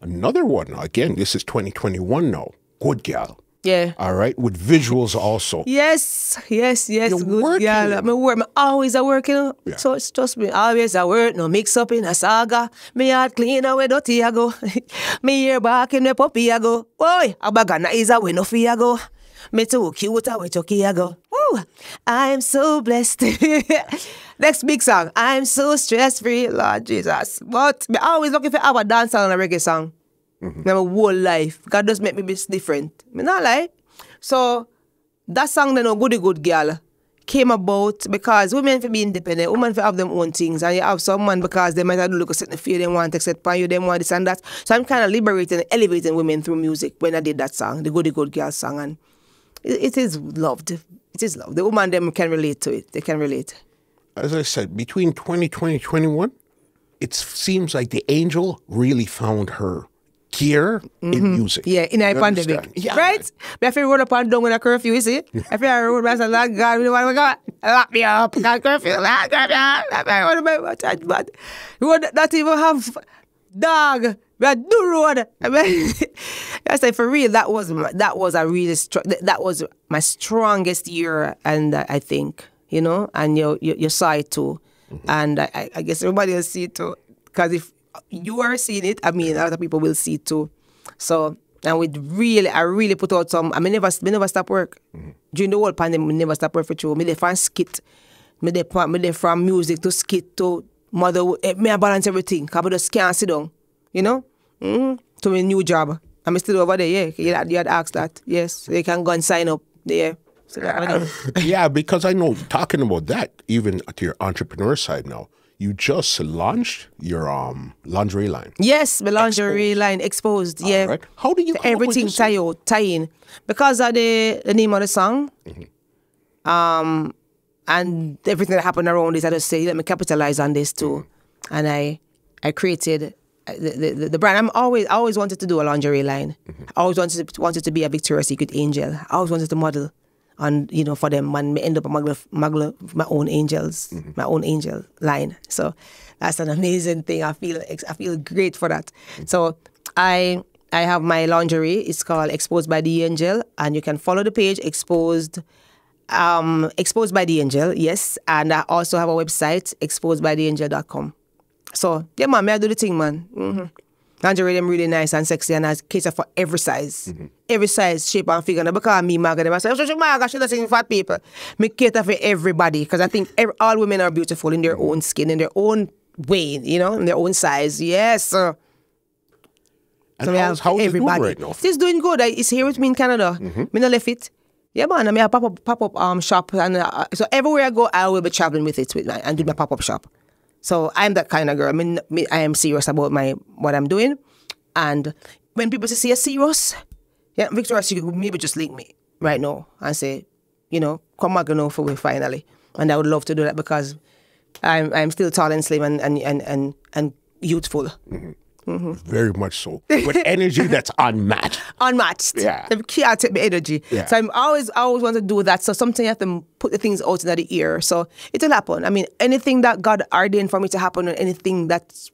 Another one, again, this is 2021 now. Good Gal.
Yeah.
All right, with visuals also.
Yes.
You're
Good
working.
Gal. I'm always a work, you know. Yeah. So it's just me. Always a work, no mix up in a saga. Me heart clean away dirty I go. Me ear back in the puppy I go. Boy, a bagana is away no fee I go. Me too cute away chucky I go. Woo, I'm so blessed. Next big song. I'm so stress free, Lord Jesus. But I always looking for have a dancehall and a reggae song. My whole life. God just make me be different. Me not lie. So that song, then a goody good girl, came about because women for be independent, women for have them own things, and you have some man because they might have to look at certain fear, they want to accept by you, they want this and that. So I'm kind of liberating, elevating women through music when I did that song, the Goody Good Girl song, and it is loved. It is loved. The woman them can relate to it. They can relate.
As I said, between 2020 and 2021, it seems like the angel really found her gear in music.
Yeah, in a pandemic.
Yeah,
right? But if you run up and down with a curfew, you see? If you run up and say, Lord God, we want to go, lock me up, got curfew, lock me up. But you would not even have dog. We had do road. I mean, I say for real, that was my strongest year, and I think, you know, and you saw it too. And I guess everybody will see it too. Because if you are seeing it, I mean, other people will see it too. So, and I really put out some, I mean, never stop work. During the whole pandemic, we never stop work for true. Me there from skit, me there from music to skit to mother, me I balance everything. Because I just can't sit down, you know? To my new job. I'm still over there, yeah. You had asked that. Yes, they can go and sign up there. So
yeah, because I know, talking about that, even to your entrepreneur side now, you just launched your lingerie line.
Yes, my lingerie line exposed. Yeah.
Right. How do you
everything tie in because of the name of the song, and everything that happened around it. I just say let me capitalize on this too, and I created the brand. I always wanted to do a lingerie line. I always wanted to be a Victoria's Secret angel. I always wanted to model. And you know, for them, man, end up model my own angels, my own angel line. So that's an amazing thing. I feel great for that. So I have my lingerie. It's called Exposed by the Angel, and you can follow the page Exposed by the Angel. Yes, and I also have a website exposedbytheangel.com. So yeah, man, I do the thing, man. Lingerie them really nice and sexy, and I cater for every size. Every size, shape and figure. Now because me, Macka, them I say, Macka, she doesn't fat people. Me cater for everybody because I think all women are beautiful in their own skin, in their own way, you know, in their own size. Yes. And
so how's it doing right now?
It's doing good. It's here with me in Canada. Me no left it. Yeah, man. I mean, a pop-up shop, and so everywhere I go, I will be traveling with it and do my pop-up shop. So I'm that kind of girl. I mean, I am serious about what I'm doing. And when people say you're serious, yeah, Victoria's Secret would maybe just link me right now and say, you know, come back and for me finally. And I would love to do that because I'm still tall and slim and youthful.
Very much so. With energy that's unmatched.
Unmatched.
Yeah.
They can't take my energy. Yeah. So I always want to do that. So sometimes you have to put the things out in the ear. So it'll happen. I mean, anything that God ordained for me to happen, or anything that's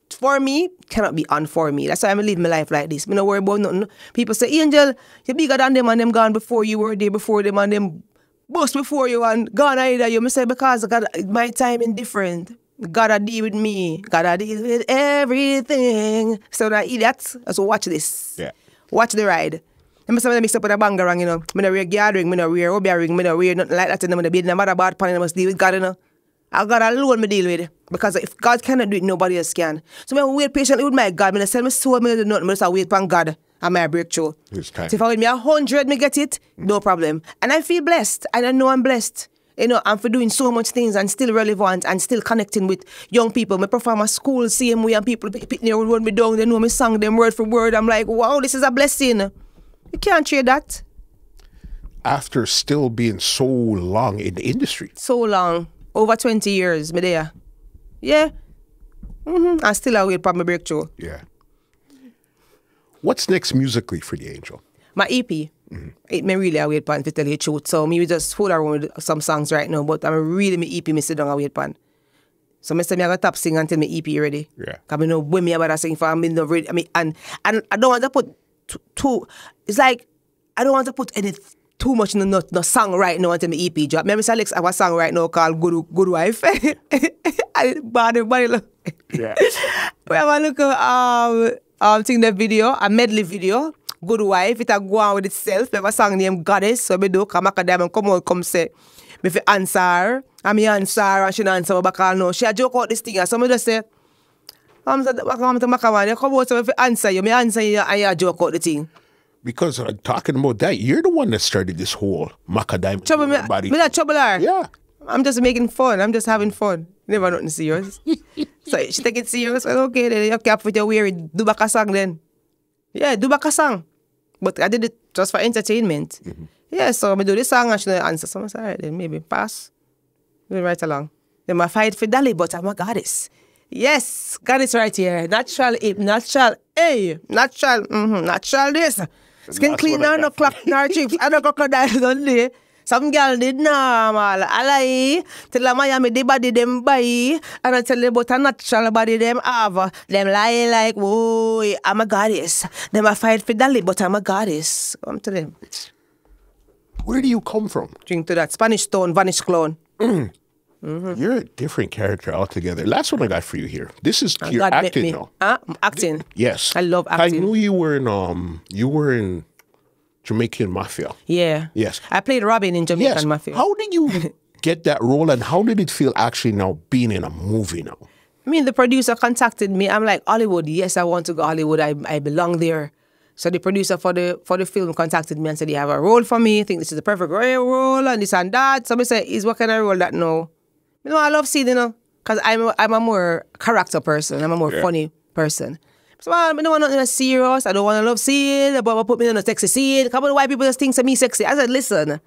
for me cannot be for me. That's why I'm living my life like this. I don't worry about nothing. People say, Angel, you're bigger than them and them gone before you were there before them and them bust before you and gone either you. I say, because God, my timing different. Gotta deal with me. Gotta deal with everything. So that idiots. So watch this. Yeah. Watch the ride. I'm say mix up with a bangarang, you know. I don't wear guard ring, I don't wear obia ring, I don't wear nothing like that. And I'm the bed, no matter about pan, I must deal with God, you know. I got alone me deal with it. Because if God cannot do it, nobody else can. So I wait patiently with my God. I sell my soul, I do nothing. I just wait upon God and my breakthrough. So if I wait me 100, me get it, no problem. And I feel blessed. And I know I'm blessed. You know, I'm for doing so much things and still relevant and still connecting with young people. I perform at school, same way, and people pick me run me down. They know me song them word for word. I'm like, wow, this is a blessing. You can't trade that.
After still being so long in the industry.
So long. Over 20 years, me there. Yeah. I still a wait for my breakthrough.
Yeah. What's next musically for the Angel?
My EP. It may really wait pan to tell you the truth. So me just fool around with some songs right now, but I'm really my EP me sit down and wait pan. So I say me I got top sing until my EP ready.
Yeah.
Cause I know when me about to sing for me no ready. I mean and I don't want to put too it's like I don't want to put any too much in the song right now until my EP drop. Remember Alex have a song right now called Good Wife. Body look. Yeah. We have a look thing the video, a medley video. Good Wife, it a go on with itself. We have a song named Goddess, so we do, Macka Diamond come out, come say, me fi answer her, and me answer her, and she don't answer me back all no. She a joke out this thing, and so me just say, I'm to Macka man, you come out so me fi answer you, me answer you, and you joke out the thing.
Because talking about that, you're the one that started this whole Macka Diamond.
Trouble me not trouble her.
Yeah.
I'm just making fun. I'm just having fun. Never nothing serious. So she take it serious. Well, okay, then you cap with your weird. Do back a song then. Yeah, do back a song. But I did it just for entertainment. Yeah, so I do this song and she don't answer. So I'm sorry, then maybe pass. Move right along. Then I fight for Dolly, but I'm a goddess. Yes, goddess right here. Natural hip, natural, hey, natural, natural this. Skin clean, no clock, no chips, and no crocodile don't they? Some girl did normal. I lie. Tell them Miami the body them buy. And I tell them about a natural body them have. Them lie like, whoa, I'm a goddess. Them I fight for Dolly, but I'm a goddess. Come to them.
Where do you come from?
Drink to that. Spanish stone, vanish clone.
You're a different character altogether. Last one I got for you here. This is your acting now.
Acting.
Yes.
I love acting.
I knew you were in Jamaican Mafia.
Yeah.
Yes.
I played Robin in Jamaican Mafia.
How did you get that role, and how did it feel actually now being in a movie now?
I mean, the producer contacted me. I'm like, Hollywood, yes, I want to go Hollywood. I belong there. So the producer for the film contacted me and said, you have a role for me. I think this is the perfect role and this and that. So I said, is what kind of role that now? You know, I love seeing, you know, because I'm a more character person. I'm a more funny person. So I don't want nothing serious. I don't want to love scene, but put me in a sexy scene. Come on, white people just think of me sexy. I said, listen,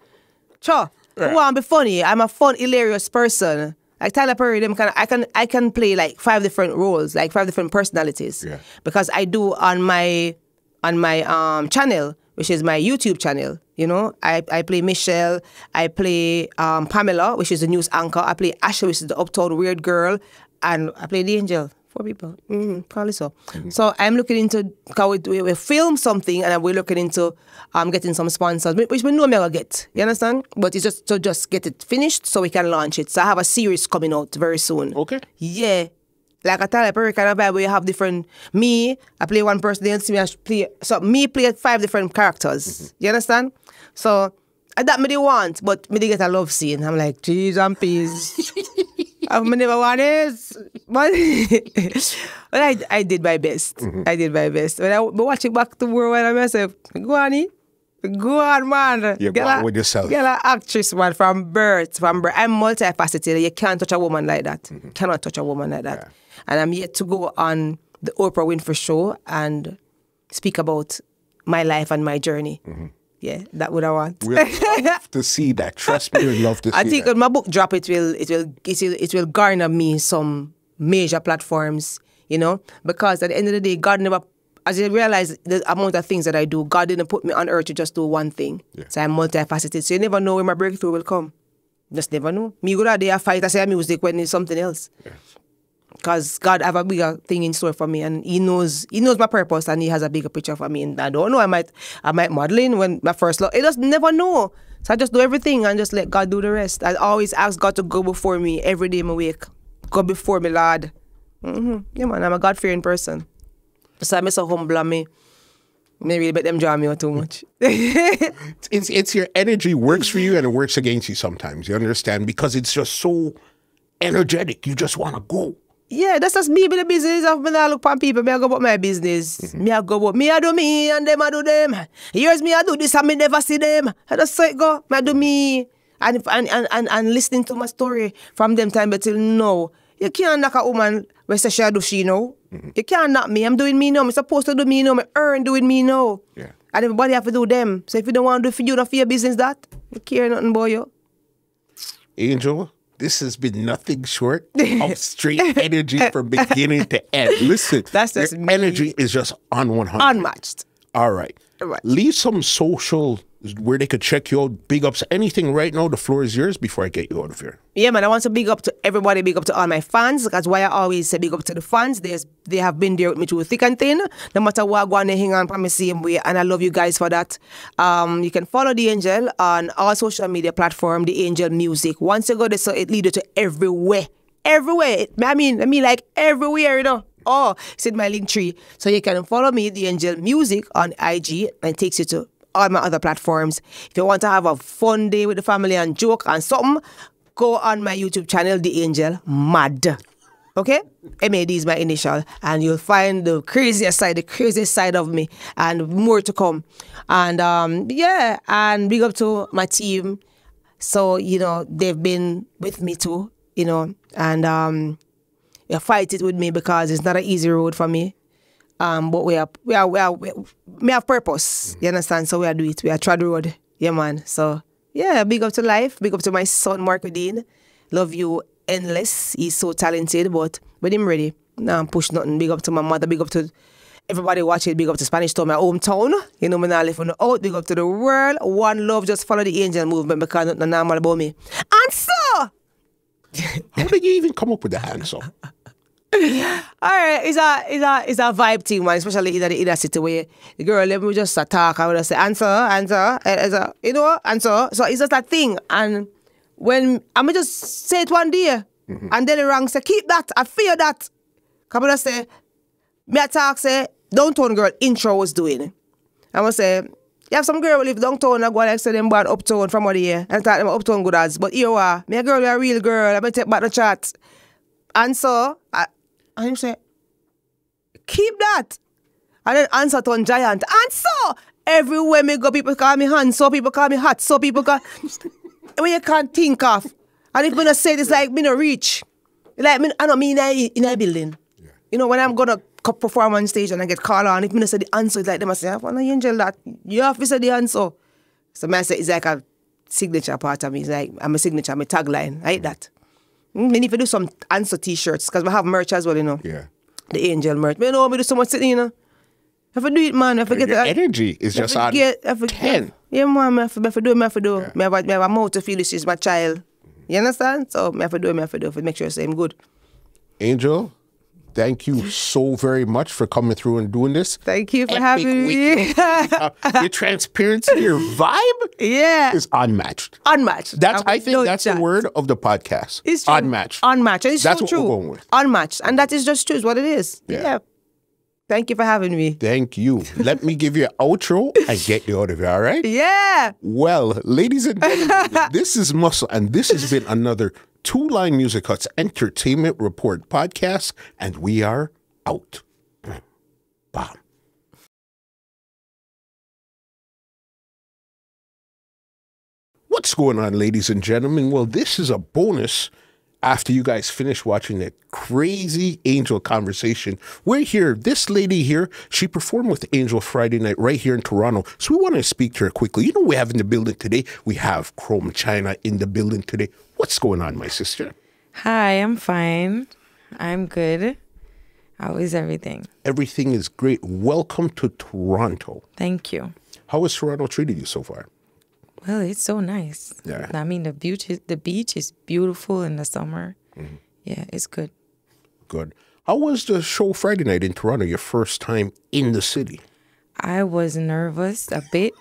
sure, I want to be funny. I'm a fun, hilarious person. Like Tyler Perry, I can play like 5 different roles, like 5 different personalities. Yeah. Because I do on my channel, which is my YouTube channel. You know, I play Michelle, I play Pamela, which is the news anchor. I play Asha, which is the uptown weird girl, and I play the Angel. 4 people, probably so. So I'm looking into, because we film something and we're looking into getting some sponsors, which we know me will get, you understand? But it's just to just get it finished so we can launch it. So I have a series coming out very soon. Okay. Yeah. Like I tell you, every kind of vibe where you have different, I play one person, then see me play, so me play 5 different characters, you understand? So that me they want, but me they get a love scene. I'm like, jeez and peas. I never want this. But I did my best. I did my best. When I watch it back to work, I myself, go on, go on, man.
You're going with yourself.
Get an actress, man, from birth. I'm multifaceted. You can't touch a woman like that. Cannot touch a woman like that. Yeah. And I'm yet to go on the Oprah Winfrey show and speak about my life and my journey. Yeah, that would I want.
We'd love to see that. Trust me, we'd love to see that.
I think when my book drop, it will garner me some major platforms, you know, because at the end of the day, God never, as I realize the amount of things that I do, God didn't put me on earth to just do one thing. Yeah. So I'm multifaceted. So you never know when my breakthrough will come. Just never know. Me go out there, I fight, I say music when it's something else. Yeah. Because God have a bigger thing in store for me, and He knows my purpose, and He has a bigger picture for me. And I don't know, I might modeling when my first love. It just never know. So I just do everything and just let God do the rest. I always ask God to go before me every day I wake. Go before me, Lord. Yeah, man, I'm a God-fearing person. So I'm so humble and me really let them draw me out too much.
It's your energy works for you and it works against you sometimes. You understand? Because it's just so energetic. You just want to go.
Yeah, that's just me with the business of me not look upon people. Me I go about my business. Me I go about me I do me and them I do them. Here's me I do this and me never see them. I just say it go. Me I do me and listening to my story from them time till now. You can't knock a woman when say she know. You can't knock me. I'm doing me now. I'm supposed to do me now. I earn doing me now. Yeah. And everybody have to do them. So if you don't want to do it for you, not for your business that, you care nothing about you.
Angel, this has been nothing short of straight energy from beginning to end. Listen, that's just your energy is just on 100.
Unmatched.
All right. Leave some social where they could check you out, big ups, anything right now. The floor is yours before I get you out of here. Yeah,
man, I want to big up to everybody, big up to all my fans. That's why I always say big up to the fans. They have been there with me through thick and thin. No matter what, go on and hang on from the same way. And I love you guys for that. You can follow The Angel on all social media platforms, The Angel Music. Once you go there, so it leads you to everywhere. Everywhere. I mean like everywhere, you know. Oh, it's in my link tree. So you can follow me, The Angel Music, on IG, and it takes you to all my other platforms. If you want to have a fun day with the family and joke and something, go on my YouTube channel, The Angel Mad. Okay? MAD is my initial. And you'll find the craziest side of me and more to come. And yeah, and big up to my team. So, you know, they've been with me too, you know, and they fight it with me because it's not an easy road for me. But we have purpose. You understand? So we do it. We are trod road. Yeah, man. So yeah, big up to life. Big up to my son, Mark Dean. Love you endless. He's so talented, but with him ready. Nah, push nothing. Big up to my mother. Big up to everybody watching. Big up to Spanish Town, my hometown. You know, me not live on the out. Big up to the world. One love. Just follow the angel movement because nothing normal about me. And so,
how did you even come up with the answer?
All right, it's a vibe thing, man. Especially in a city where the girl, let me just talk. I would just say answer, you know, answer. So it's just a thing. And when I'm just say it one day, and then the wrong say keep that. I fear that. Come on, say me I talk say downtown girl intro was doing. I must say you have some girl who live downtown and go like say them born uptown from over here and talk them uptown good as. But here we are, me a girl, a real girl. I better take back the chat. And so and you say, keep that. And then answer to giant. And so, everywhere me go, people call me hand, so people call me hot, so people call... when you can't think of. And if me not say this, like, me not reach. Like, me, I know me in a building. Yeah. You know, when I'm going to perform on stage and I get called on, if me not say the answer, it's like them I say, I want to angel that. You have to say the answer. So me I say, it's like a signature part of me. It's like, I'm a signature, my tagline. I hate that. We need to do some answer t-shirts because we have merch as well, you know.
Yeah.
The angel merch. But you know, we do so much sitting, you know. I have to do it, man. I forget
the energy is just on 10.
Yeah, man. I have to do. Yeah. I have a mouth to feel this is my child. You understand? So I have to do to make sure I'm good.
Angel, thank you so very much for coming through and doing this.
Thank you for having me.
Your transparency, your vibe is unmatched.
Unmatched.
I think that's the word of the podcast.
It's true.
Unmatched.
Unmatched. And it's
that's
so
what
true.
we're going with.
Unmatched. And that is just true, is what it is. Yeah. Thank you for having me.
Thank you. Let me give you an outro and get you out of here, all right?
Yeah.
Well, ladies and gentlemen, this is Muscle, and this has been another Two Line Music Hut's Entertainment Report podcast, and we are out. Bam. What's going on, ladies and gentlemen? Well, this is a bonus after you guys finish watching that crazy Angel conversation. We're here. This lady here, she performed with Angel Friday night right here in Toronto. So we want to speak to her quickly. You know we have in the building today? We have Chrome Chyna in the building today. What's going on, my sister?
Hi, I'm fine. I'm good. How is everything?
Everything is great. Welcome to Toronto.
Thank you.
How has Toronto treated you so far?
Well, it's so nice.
Yeah.
I mean, the beach is beautiful in the summer. Mm-hmm. Yeah, it's good.
Good. How was the show Friday night in Toronto, your first time in the city?
I was nervous a bit.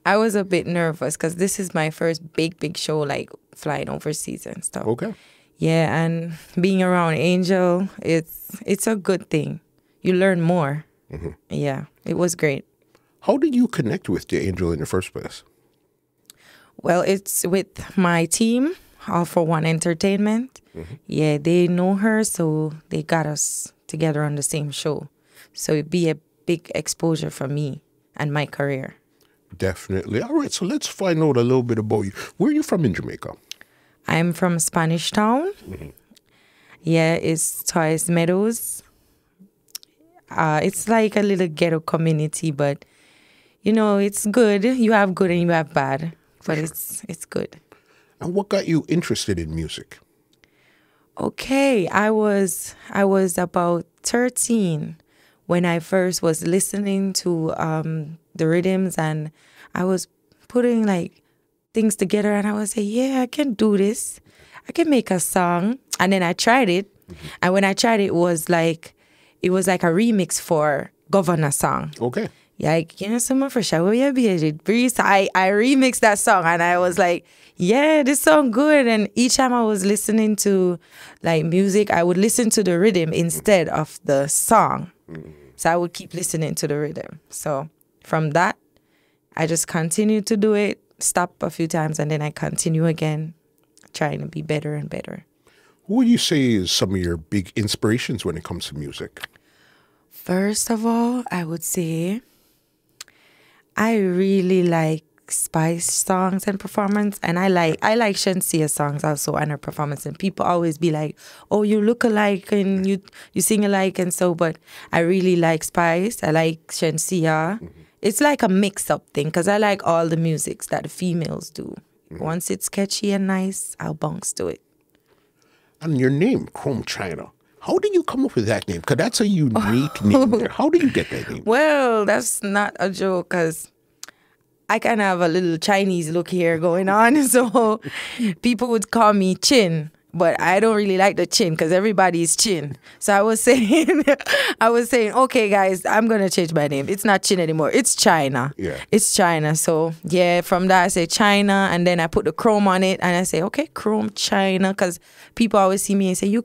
I was a bit nervous because this is my first big show, like flying overseas and stuff.
Okay.
Yeah, and being around Angel, it's a good thing. You learn more. Mm-hmm. Yeah, it was great.
How did you connect with the Angel in the first place?
Well, it's with my team, All for One Entertainment. Mm-hmm. Yeah, they know her, so they got us together on the same show. So it'd be a big exposure for me and my career. Definitely.
All right, so let's find out a little bit about you. Where are you from in Jamaica?
I'm from Spanish Town. Mm-hmm. Yeah, it's Toys Meadows. It's like a little ghetto community, but you know, it's good. You have good and you have bad, but it's good.
And what got you interested in music?
Okay, I was about 13 when I first was listening to the rhythms, and I was putting like things together, and I was saying, yeah, I can do this. I can make a song. And then I tried it, and when I tried it, it was like a remix for Governor song.
Okay.
Like, you know, someone for sure, yeah, Breeze. I remixed that song, and I was like, yeah, this song good. And each time I was listening to like music, I would listen to the rhythm instead of the song. So I would keep listening to the rhythm. So from that, I just continue to do it, stop a few times, and then I continue again, trying to be better and better.
Who would you say is some of your big inspirations when it comes to music?
First of all, I would say I really like Spice songs and performance, and I like Shenseea songs also and her performance. And people always be like, "Oh, you look alike and you sing alike," and so. But I really like Spice. I like Shenseea. It's like a mix-up thing because I like all the musics that the females do. Once it's catchy and nice, I'll bounce to it.
And your name, Chrome Chyna. How did you come up with that name? Because that's a unique name there. How did you get that name?
Well, that's not a joke because I kind of have a little Chinese look here going on. So people would call me Chin, but I don't really like the Chin because everybody's Chin. So I was saying, okay, guys, I'm going to change my name. It's not Chin anymore. It's Chyna.
Yeah.
It's Chyna. So yeah, from that I say Chyna, and then I put the chrome on it and I say, okay, Chrome Chyna, because people always see me and say, your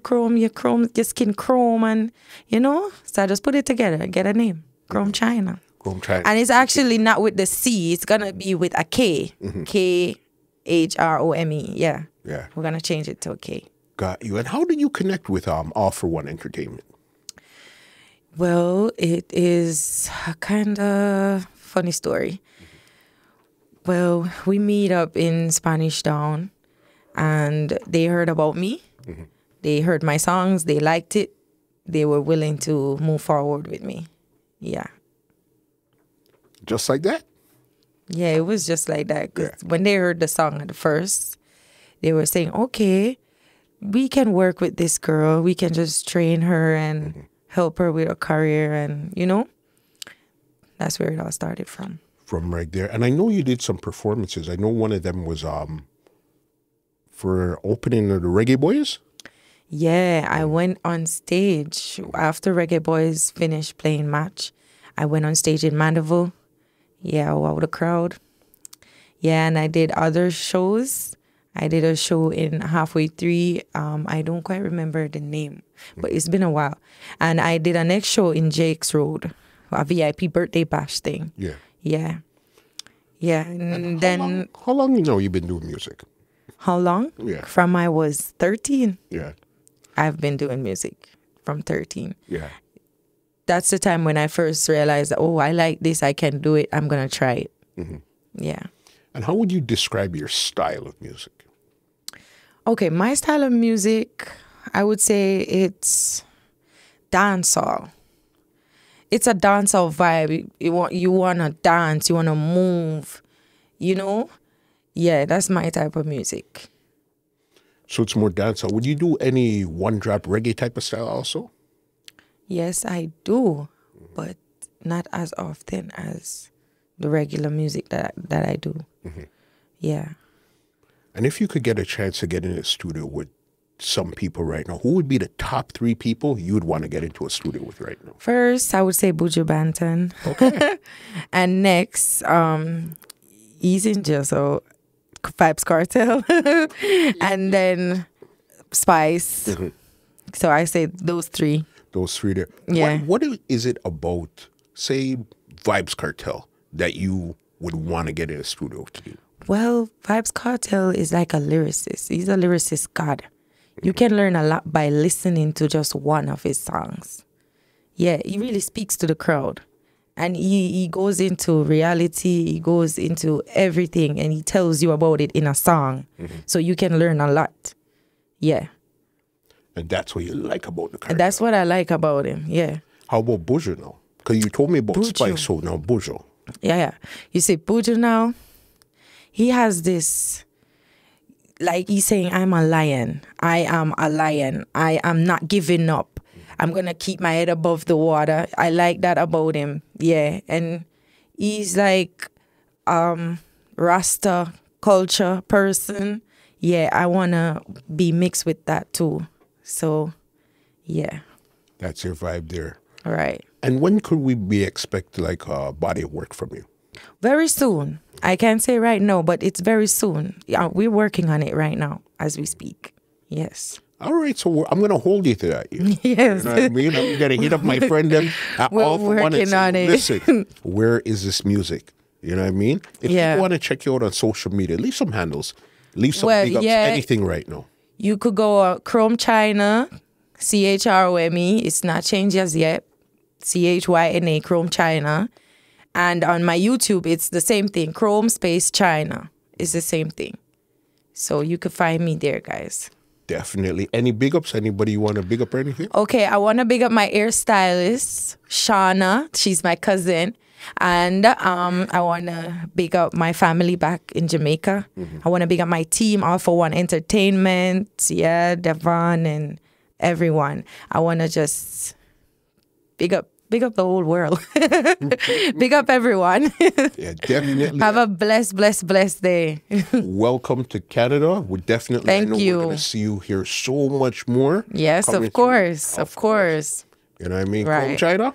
skin chrome, and you know, so I just put it together, get a name, Chrome Chyna.
Chrome Chyna.
And it's actually not with the C. It's going to be with a K. K-H-R-O-M-E. Yeah.
Yeah.
We're going to change it to a K.
Got you. And how did you connect with All For One Entertainment?
Well, it is a kind of funny story. Well, we meet up in Spanish Town, and they heard about me. They heard my songs. They liked it. They were willing to move forward with me. Yeah.
Just like that?
Yeah, it was just like that. 'Cause when they heard the song at first, they were saying, okay, we can work with this girl. We can just train her and help her with a career. And, you know, that's where it all started from.
From right there. And I know you did some performances. I know one of them was for opening of the Reggae Boys.
Yeah, I went on stage after Reggae Boys finished playing match. I went on stage in Mandeville. Yeah, wow, the crowd. Yeah, and I did other shows. I did a show in Halfway 3. I don't quite remember the name, but it's been a while. And I did a next show in Jake's Road, a VIP birthday bash thing.
Yeah.
Yeah. Yeah, and then...
How long you know you've been doing music?
How long?
Yeah.
From I was 13.
Yeah.
I've been doing music from 13.
Yeah.
That's the time when I first realized, oh, I like this, I can do it, I'm going to try it. Yeah.
And how would you describe your style of music?
Okay, my style of music, I would say it's dancehall. It's a dancehall vibe. You want to dance, you want to move, you know? Yeah, that's my type of music.
So it's more dancehall. Would you do any one-drop reggae type of style also?
Yes, I do, but not as often as the regular music that I do. Yeah.
And if you could get a chance to get in a studio with some people right now, who would be the top 3 people you would want to get into a studio with right now?
First, I would say Buju Banton.
Okay.
And next, he's in jail, so Vybz Kartel. And then Spice. So I say those 3.
Those 3 there.
Yeah.
What is it about, say, Vybz Kartel that you would want to get in a studio to do?
Well, Vybz Kartel is like a lyricist. He's a lyricist god. You can learn a lot by listening to just one of his songs. Yeah, he really speaks to the crowd. And he goes into reality, he goes into everything, and he tells you about it in a song. So you can learn a lot. Yeah.
And that's what you like about the Kartel.
That's what I like about him, yeah.
How about Buju now? Because you told me about
Buju.
Spice, so now Buju.
Yeah. You see, Buju now, he has this, like he's saying, I'm a lion. I am a lion. I am not giving up. I'm going to keep my head above the water. I like that about him. Yeah. And he's like Rasta culture person. Yeah, I want to be mixed with that too. So, yeah.
That's your vibe there.
All right.
And when could we expect like a body of work from you?
Very soon. I can't say right now, but it's very soon. Yeah, we're working on it right now as we speak. Yes.
All right, so I'm going to hold you to that.
Yes.
You know what I mean? I'm going to hit up my friend then.
We're working on it.
Listen, where is this music? You know what I mean? If
Yeah.
people want to check you out on social media, leave some handles. Leave some
Well,
big ups,
yeah.
anything right now.
You could go Chrome Chyna, CHROME. It's not changed as yet. CHYNA, Chrome Chyna. And on my YouTube, it's the same thing. Chrome space Chyna. It's the same thing. So you could find me there, guys.
Definitely. Any big ups? Anybody you want to big up or anything?
Okay, I want to big up my hairstylist, Ishawna. She's my cousin. And I want to big up my family back in Jamaica. I want to big up my team, All For One Entertainment, yeah, Devon and everyone. I want to just big up the whole world. Big up everyone.
Yeah, definitely.
Have a blessed day.
Welcome to Canada. We definitely
Thank
I know
you.
We're going to see you here so much more.
Yes,
coming
of course. Of course.
You know what I mean?
Right.
Chrome Chyna,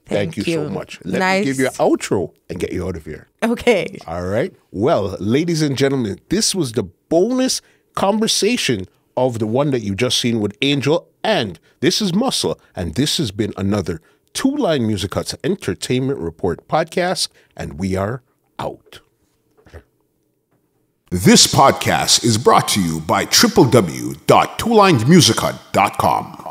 thank
Thank
you so
you.
much. Let
Nice.
me give you an outro and get you out of here.
Okay.
All right. Well, ladies and gentlemen, this was the bonus conversation of the one that you just seen with Angel. And this is Muscle. And this has been another Two Line Music Cuts Entertainment Report podcast. And we are out. This podcast is brought to you by www.twolinemusichut.com.